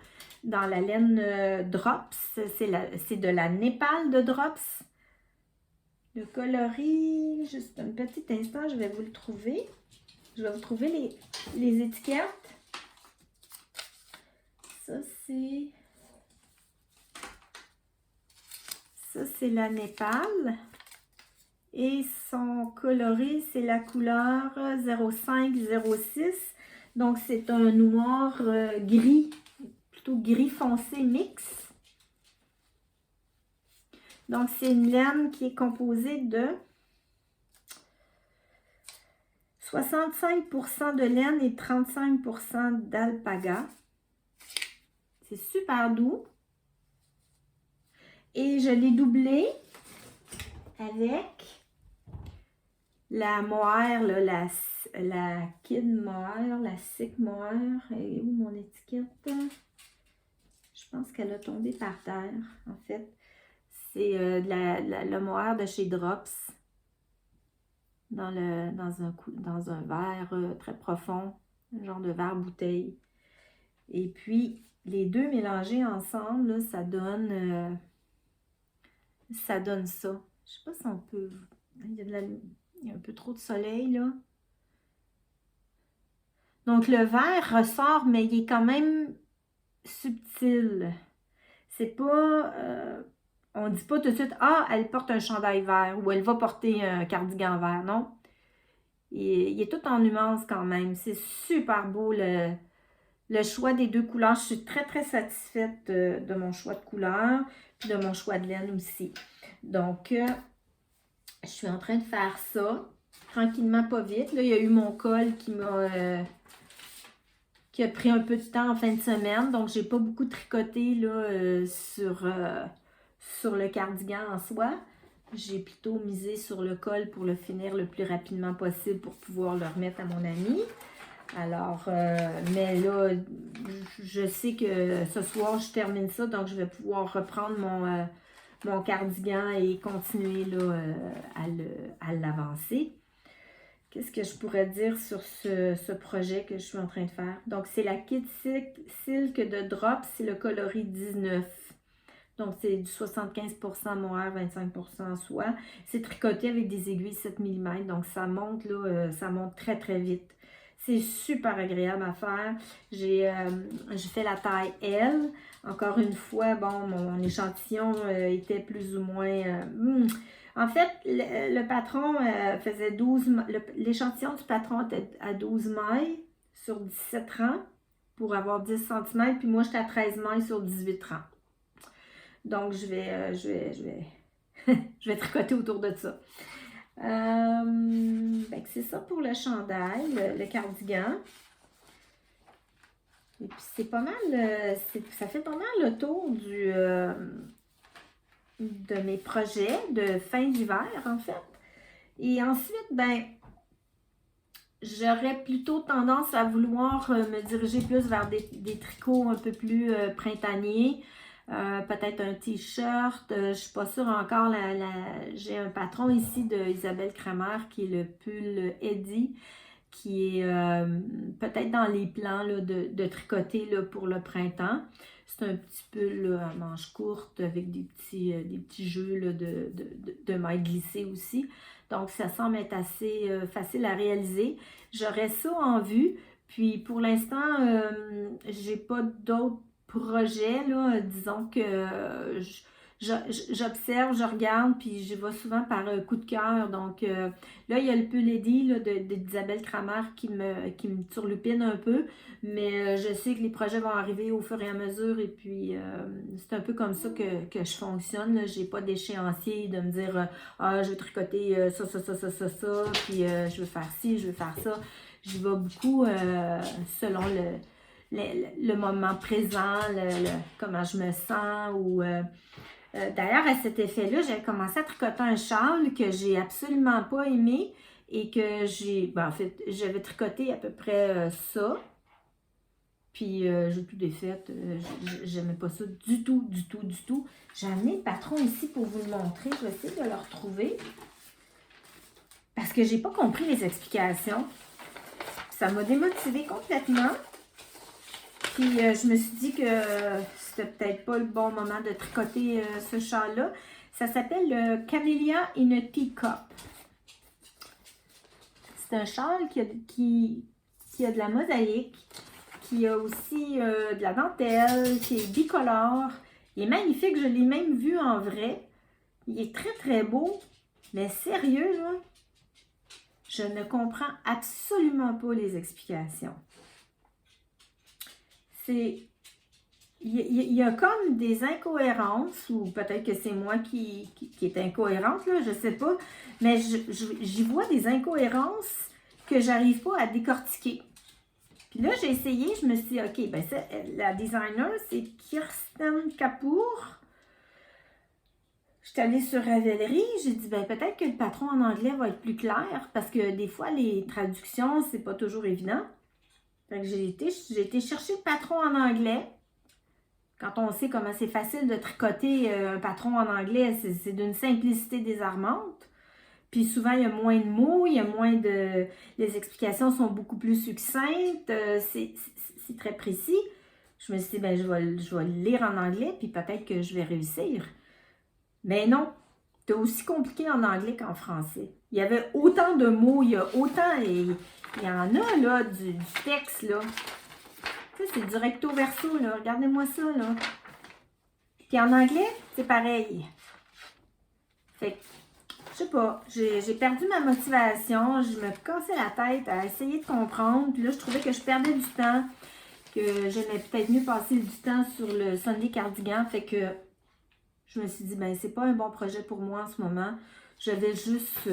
dans la laine Drops. C'est de la Népal de Drops. Le coloris, juste un petit instant, je vais vous le trouver. Je vais vous trouver les étiquettes. Ça, c'est la Népal. Et son coloris, c'est la couleur 0506. Donc, c'est un noir gris, plutôt gris foncé mix. Donc, c'est une laine qui est composée de 65% de laine et 35% d'alpaga. C'est super doux. Et je l'ai doublé avec la mohair, là, la Kid mohair, la Sick mohair. Et où mon étiquette? Je pense qu'elle a tombé par terre, en fait. C'est le mohair de chez Drops. Dans un verre très profond, un genre de verre bouteille. Et puis, les deux mélangés ensemble, là, ça donne ça. Je ne sais pas si on peut... Il y a un peu trop de soleil, là. Donc, le vert ressort, mais il est quand même subtil. C'est pas... on ne dit pas tout de suite, ah, elle porte un chandail vert ou elle va porter un cardigan vert, non. Et il est tout en nuances quand même. C'est super beau le choix des deux couleurs. Je suis très, très satisfaite de mon choix de couleur, puis de mon choix de laine aussi. Donc, je suis en train de faire ça, tranquillement, pas vite. Là, il y a eu mon col qui a pris un peu de temps en fin de semaine. Donc, j'ai pas beaucoup tricoté là, sur le cardigan en soi. J'ai plutôt misé sur le col pour le finir le plus rapidement possible pour pouvoir le remettre à mon ami. Alors, mais là, je sais que ce soir, je termine ça, donc je vais pouvoir reprendre mon cardigan et continuer là, à l'avancer. Qu'est-ce que je pourrais dire sur ce projet que je suis en train de faire? Donc, c'est la Kit Silk de Drop, c'est le coloris 19. Donc, c'est du 75% mohair, 25% soie. C'est tricoté avec des aiguilles 7 mm. Donc, ça monte, là, ça monte très, très vite. C'est super agréable à faire. J'ai fait la taille L. Encore une fois, bon, mon échantillon était plus ou moins... En fait, le patron faisait 12... L'échantillon du patron était à 12 mailles sur 17 rangs pour avoir 10 cm. Puis moi, j'étais à 13 mailles sur 18 rangs. Donc, je vais tricoter autour de ça. C'est ça pour le chandail, le cardigan. Et puis, c'est pas mal, ça fait pas mal le tour de mes projets de fin d'hiver, en fait. Et ensuite, j'aurais plutôt tendance à vouloir me diriger plus vers des tricots un peu plus printaniers. Peut-être un t-shirt, je ne suis pas sûre encore. J'ai un patron ici de Isabelle Kramer qui est le pull Eddie, qui est peut-être dans les plans là, de tricoter là, pour le printemps. C'est un petit pull là, à manches courtes avec des petits jeux là, de mailles glissées aussi. Donc, ça semble être assez facile à réaliser. J'aurais ça en vue. Puis, pour l'instant, j'ai pas d'autres projets. Là. Disons que j'observe, je regarde, puis je vais souvent par coup de cœur. Donc, là, il y a le pull Lady d'Isabelle Kramer qui me turlupine un peu. Mais je sais que les projets vont arriver au fur et à mesure. Et puis, c'est un peu comme ça que je fonctionne. Je n'ai pas d'échéancier de me dire ah, je vais tricoter ça. Puis, je veux faire ci, je veux faire ça. J'y vais beaucoup selon le moment présent, comment je me sens. D'ailleurs, à cet effet-là, j'ai commencé à tricoter un châle que j'ai absolument pas aimé et que en fait, j'avais tricoté à peu près ça. Puis, j'ai tout défait. J'aimais pas ça du tout. J'ai amené le patron ici pour vous le montrer. Je vais essayer de le retrouver. Parce que j'ai pas compris les explications. Ça m'a démotivée complètement. Puis, je me suis dit que c'était peut-être pas le bon moment de tricoter ce châle-là. Ça s'appelle le Camellia in a Teacup. C'est un châle qui a de la mosaïque, qui a aussi de la dentelle, qui est bicolore. Il est magnifique, je l'ai même vu en vrai. Il est très, très beau. Mais sérieux, là, je ne comprends absolument pas les explications. Il y a comme des incohérences, ou peut-être que c'est moi qui est incohérente, là, je ne sais pas, mais j'y vois des incohérences que j'arrive pas à décortiquer. Puis là, j'ai essayé, je me suis dit, OK, la designer, c'est Kirsten Kapoor. Je suis allée sur Ravelry, j'ai dit, peut-être que le patron en anglais va être plus clair, parce que des fois, les traductions, c'est pas toujours évident. Fait que j'ai été chercher le patron en anglais. Quand on sait comment c'est facile de tricoter un patron en anglais, c'est d'une simplicité désarmante. Puis souvent, il y a moins de mots, il y a moins de... Les explications sont beaucoup plus succinctes, c'est très précis. Je me suis dit, je vais le lire en anglais, puis peut-être que je vais réussir. Mais non, c'est aussi compliqué en anglais qu'en français. Il y avait autant de mots, il y a autant... Il y en a, là, du texte, là. Tu sais, c'est du recto verso, là. Regardez-moi ça, là. Puis en anglais, c'est pareil. Fait que sais pas, j'ai perdu ma motivation, je me cassais la tête à essayer de comprendre, puis là, je trouvais que je perdais du temps, que j'aimais peut-être mieux passer du temps sur le Sunday Cardigan, fait que je me suis dit, ben c'est pas un bon projet pour moi en ce moment. J'avais juste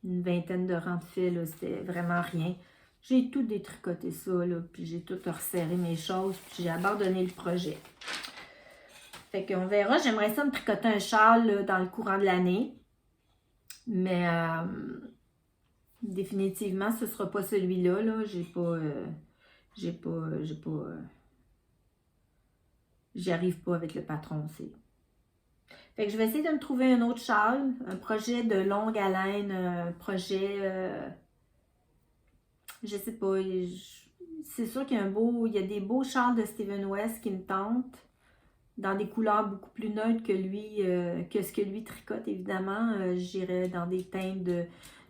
une vingtaine de rangs de fil, là, c'était vraiment rien. J'ai tout détricoté ça, là, puis j'ai tout resserré mes choses, puis j'ai abandonné le projet. Fait qu'on verra, j'aimerais ça me tricoter un châle là, dans le courant de l'année. Mais définitivement, ce ne sera pas celui-là. Là. J'y arrive pas avec le patron aussi. Fait que je vais essayer de me trouver un autre châle, un projet de longue haleine, un projet, je sais pas, c'est sûr qu'il y a des beaux châles de Steven West qui me tentent, dans des couleurs beaucoup plus neutres que lui, que ce que lui tricote, évidemment. J'irais dans des teintes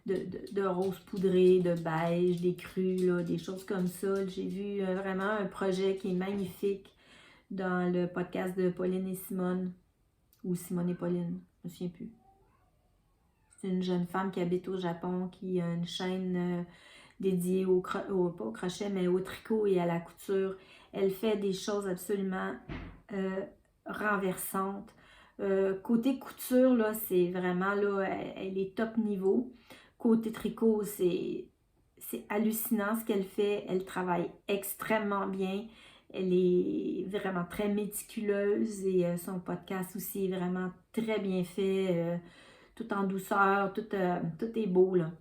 de rose poudré, de beige, des crus, là, des choses comme ça. J'ai vu vraiment un projet qui est magnifique dans le podcast de Pauline et Simone, ou Simone et Pauline, je me souviens plus. C'est une jeune femme qui habite au Japon, qui a une chaîne dédiée pas au crochet, mais au tricot et à la couture. Elle fait des choses absolument renversantes. Côté couture, là, c'est vraiment, là, elle est top niveau. Côté tricot, c'est hallucinant ce qu'elle fait. Elle travaille extrêmement bien. Elle est vraiment très méticuleuse et son podcast aussi est vraiment très bien fait, tout en douceur, tout est beau, là.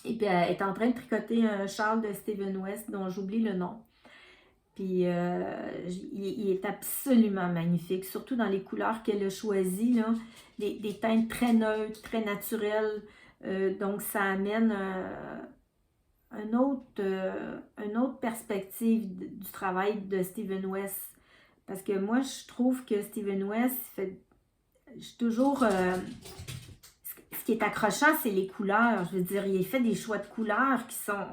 Et puis, elle est en train de tricoter un châle de Steven West dont j'oublie le nom. Puis, il est absolument magnifique, surtout dans les couleurs qu'elle a choisies, là, des teintes très neutres, très naturelles. Donc, ça amène une autre perspective du travail de Steven West. Parce que moi, je trouve que Steven West fait... Je suis toujours... ce qui est accrochant, c'est les couleurs. Je veux dire, il fait des choix de couleurs qui sont...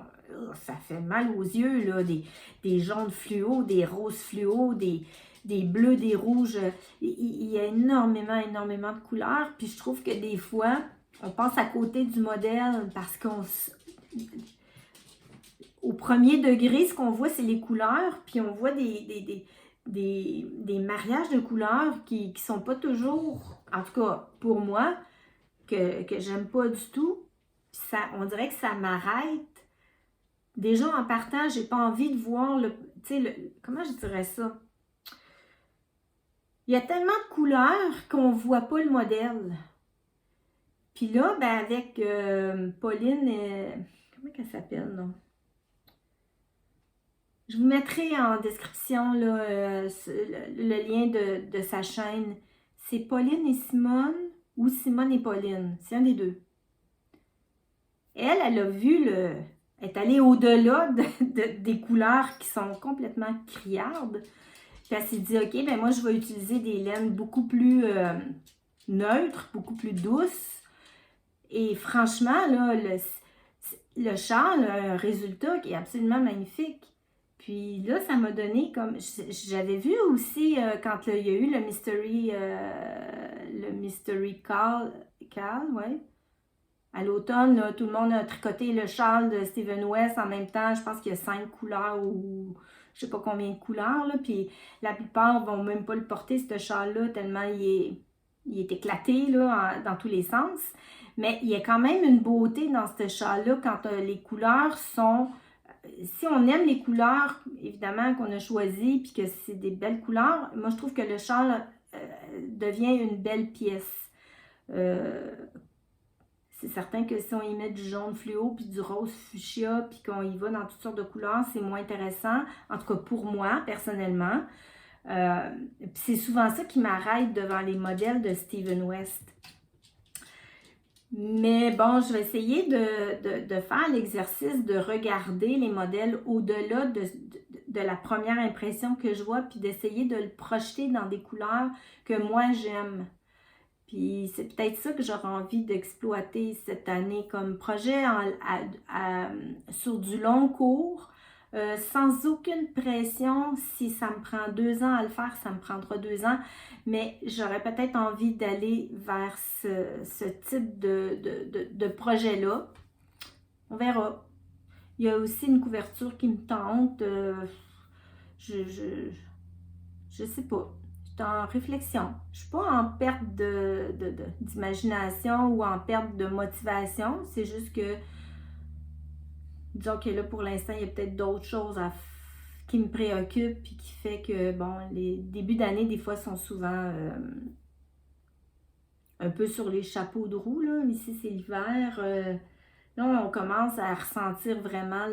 ça fait mal aux yeux, là. Des jaunes fluo, des roses fluo, des bleus, des rouges. Il y a énormément de couleurs. Puis je trouve que des fois, on passe à côté du modèle parce qu'on... Au premier degré, ce qu'on voit, c'est les couleurs. Puis on voit des mariages de couleurs qui sont pas toujours... En tout cas, pour moi... que j'aime pas du tout. Ça, on dirait que ça m'arrête. Déjà, en partant, j'ai pas envie de voir comment je dirais ça? Il y a tellement de couleurs qu'on voit pas le modèle. Puis là, ben avec Pauline, comment elle s'appelle, non? Je vous mettrai en description là, le lien de sa chaîne. C'est Pauline et Simone ou Simone et Pauline. C'est un des deux. Elle a vu elle est allée au-delà des couleurs qui sont complètement criardes. Puis elle s'est dit, OK, ben moi, je vais utiliser des laines beaucoup plus neutres, beaucoup plus douces. Et franchement, là, le châle a un résultat qui est absolument magnifique. Puis là, ça m'a donné comme... J'avais vu aussi, quand il y a eu le Mystery Call, ouais. À l'automne, là, tout le monde a tricoté le châle de Steven West en même temps. Je pense qu'il y a 5 couleurs ou je sais pas combien de couleurs. Là, puis la plupart vont même pas le porter, ce châle-là, tellement il est éclaté là, dans tous les sens. Mais il y a quand même une beauté dans ce châle-là quand les couleurs sont... Si on aime les couleurs, évidemment, qu'on a choisies puis que c'est des belles couleurs, moi, je trouve que le châle devient une belle pièce. C'est certain que si on y met du jaune fluo puis du rose fuchsia puis qu'on y va dans toutes sortes de couleurs, c'est moins intéressant. En tout cas, pour moi, personnellement. C'est souvent ça qui m'arrête devant les modèles de Steven West. Mais bon, je vais essayer de faire l'exercice de regarder les modèles au-delà de la première impression que je vois, puis d'essayer de le projeter dans des couleurs que moi j'aime. Puis c'est peut-être ça que j'aurais envie d'exploiter cette année comme projet sur du long cours. sans aucune pression. Si ça me prend 2 ans à le faire, ça me prendra 2 ans, mais j'aurais peut-être envie d'aller vers ce type de projet-là. On verra. Il y a aussi une couverture qui me tente. Je sais pas. Je suis en réflexion. Je suis pas en perte d'imagination ou en perte de motivation. C'est juste que, disons que là, pour l'instant, il y a peut-être d'autres choses qui me préoccupent et qui fait que, bon, les débuts d'année, des fois, sont souvent un peu sur les chapeaux de roue, là. Ici, c'est l'hiver. Là, on commence à ressentir vraiment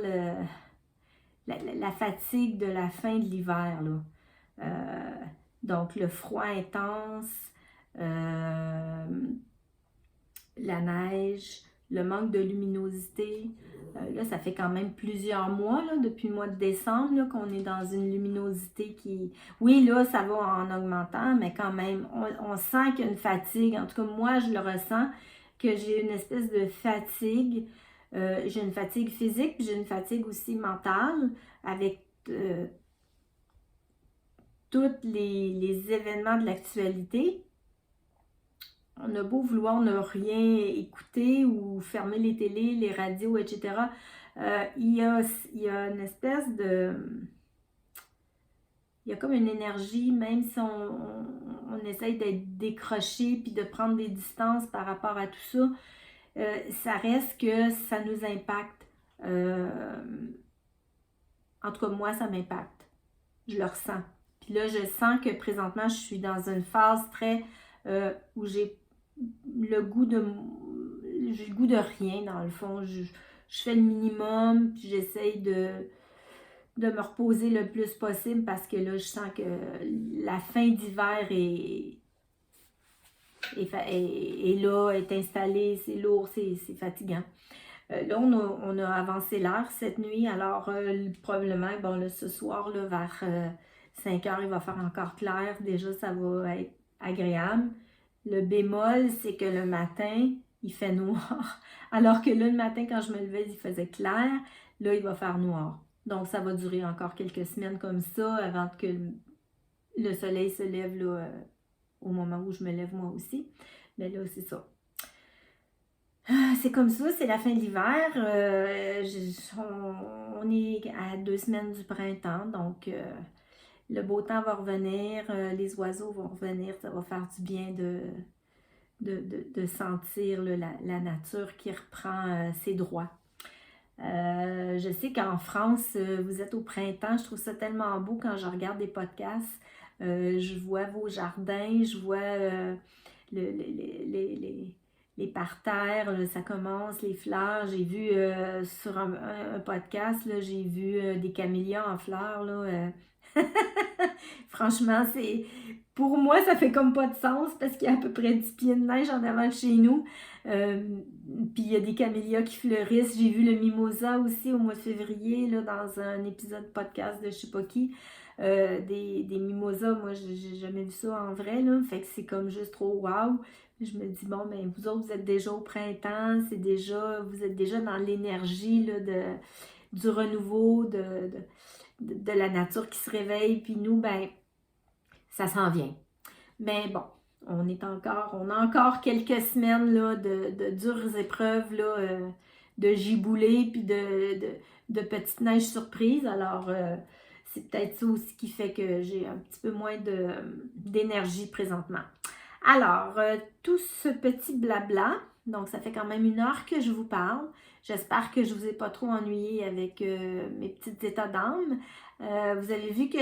la fatigue de la fin de l'hiver, là. Donc, le froid intense, la neige, le manque de luminosité. Là, ça fait quand même plusieurs mois, là, depuis le mois de décembre, là, qu'on est dans une luminosité qui... Oui, là, ça va en augmentant, mais quand même, on sent qu'il y a une fatigue. En tout cas, moi, je le ressens, que j'ai une espèce de fatigue. J'ai une fatigue physique, puis j'ai une fatigue aussi mentale avec tous les événements de l'actualité. On a beau vouloir ne rien écouter ou fermer les télés, les radios, etc. Il y a une espèce de... Il y a comme une énergie, même si on essaye d'être décroché puis de prendre des distances par rapport à tout ça, ça reste que ça nous impacte. En tout cas, moi, ça m'impacte. Je le ressens. Puis là, je sens que présentement, je suis dans une phase très... où j'ai le goût de rien, dans le fond. Je fais le minimum, puis j'essaye de me reposer le plus possible parce que là, je sens que la fin d'hiver est là, est installée, c'est lourd, c'est fatigant. Là, on a avancé l'heure cette nuit, alors probablement, bon, là, ce soir, là, vers 5 heures, il va faire encore clair. Déjà, ça va être agréable. Le bémol, c'est que le matin, il fait noir. Alors que là, le matin, quand je me levais, il faisait clair. Là, il va faire noir. Donc, ça va durer encore quelques semaines comme ça avant que le soleil se lève là, au moment où je me lève moi aussi. Mais là, c'est ça. C'est comme ça, c'est la fin de l'hiver. On est à 2 semaines du printemps, donc le beau temps va revenir, les oiseaux vont revenir, ça va faire du bien de sentir là, la nature qui reprend ses droits. Je sais qu'en France, vous êtes au printemps, je trouve ça tellement beau quand je regarde des podcasts. Je vois vos jardins, je vois les parterres, là, ça commence, les fleurs. J'ai vu sur un podcast, là, j'ai vu des camélias en fleurs. Là, franchement, pour moi, ça fait comme pas de sens parce qu'il y a à peu près 10 pieds de neige en avant de chez nous. Puis il y a des camélias qui fleurissent. J'ai vu le mimosa aussi au mois de février, là, dans un épisode podcast de je sais pas qui. Des mimosas, moi, j'ai jamais vu ça en vrai, là. Fait que c'est comme juste trop wow. Je me dis, bon, ben vous autres, vous êtes déjà au printemps, vous êtes déjà dans l'énergie là, du renouveau, de la nature qui se réveille, puis nous, ben, ça s'en vient. Mais bon, on a encore quelques semaines là, de dures épreuves là, de giboulées, puis de petites neiges surprises. Alors, c'est peut-être ça aussi qui fait que j'ai un petit peu moins d'énergie présentement. Alors, tout ce petit blabla, donc ça fait quand même 1 heure que je vous parle. J'espère que je ne vous ai pas trop ennuyé avec mes petits états d'âme. Vous avez vu que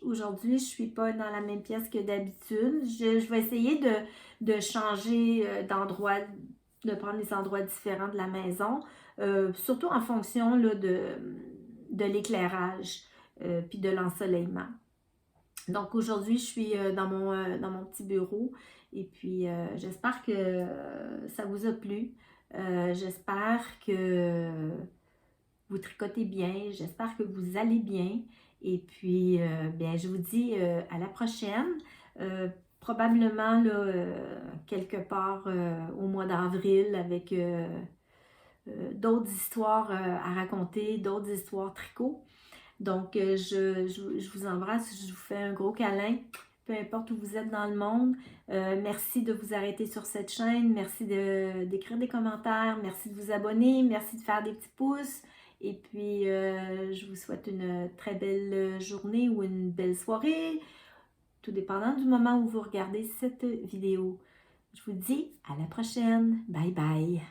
aujourd'hui, je ne suis pas dans la même pièce que d'habitude. Je vais essayer de changer d'endroit, de prendre des endroits différents de la maison, surtout en fonction là, de l'éclairage puis de l'ensoleillement. Donc aujourd'hui, je suis dans mon petit bureau et puis j'espère que ça vous a plu. J'espère que vous tricotez bien, j'espère que vous allez bien. Et puis, bien, je vous dis à la prochaine. Probablement là, quelque part au mois d'avril avec d'autres histoires à raconter, d'autres histoires tricot. Donc, je vous embrasse, je vous fais un gros câlin, peu importe où vous êtes dans le monde. Merci de vous arrêter sur cette chaîne, merci d'écrire des commentaires, merci de vous abonner, merci de faire des petits pouces. Et puis, je vous souhaite une très belle journée ou une belle soirée, tout dépendant du moment où vous regardez cette vidéo. Je vous dis à la prochaine. Bye bye.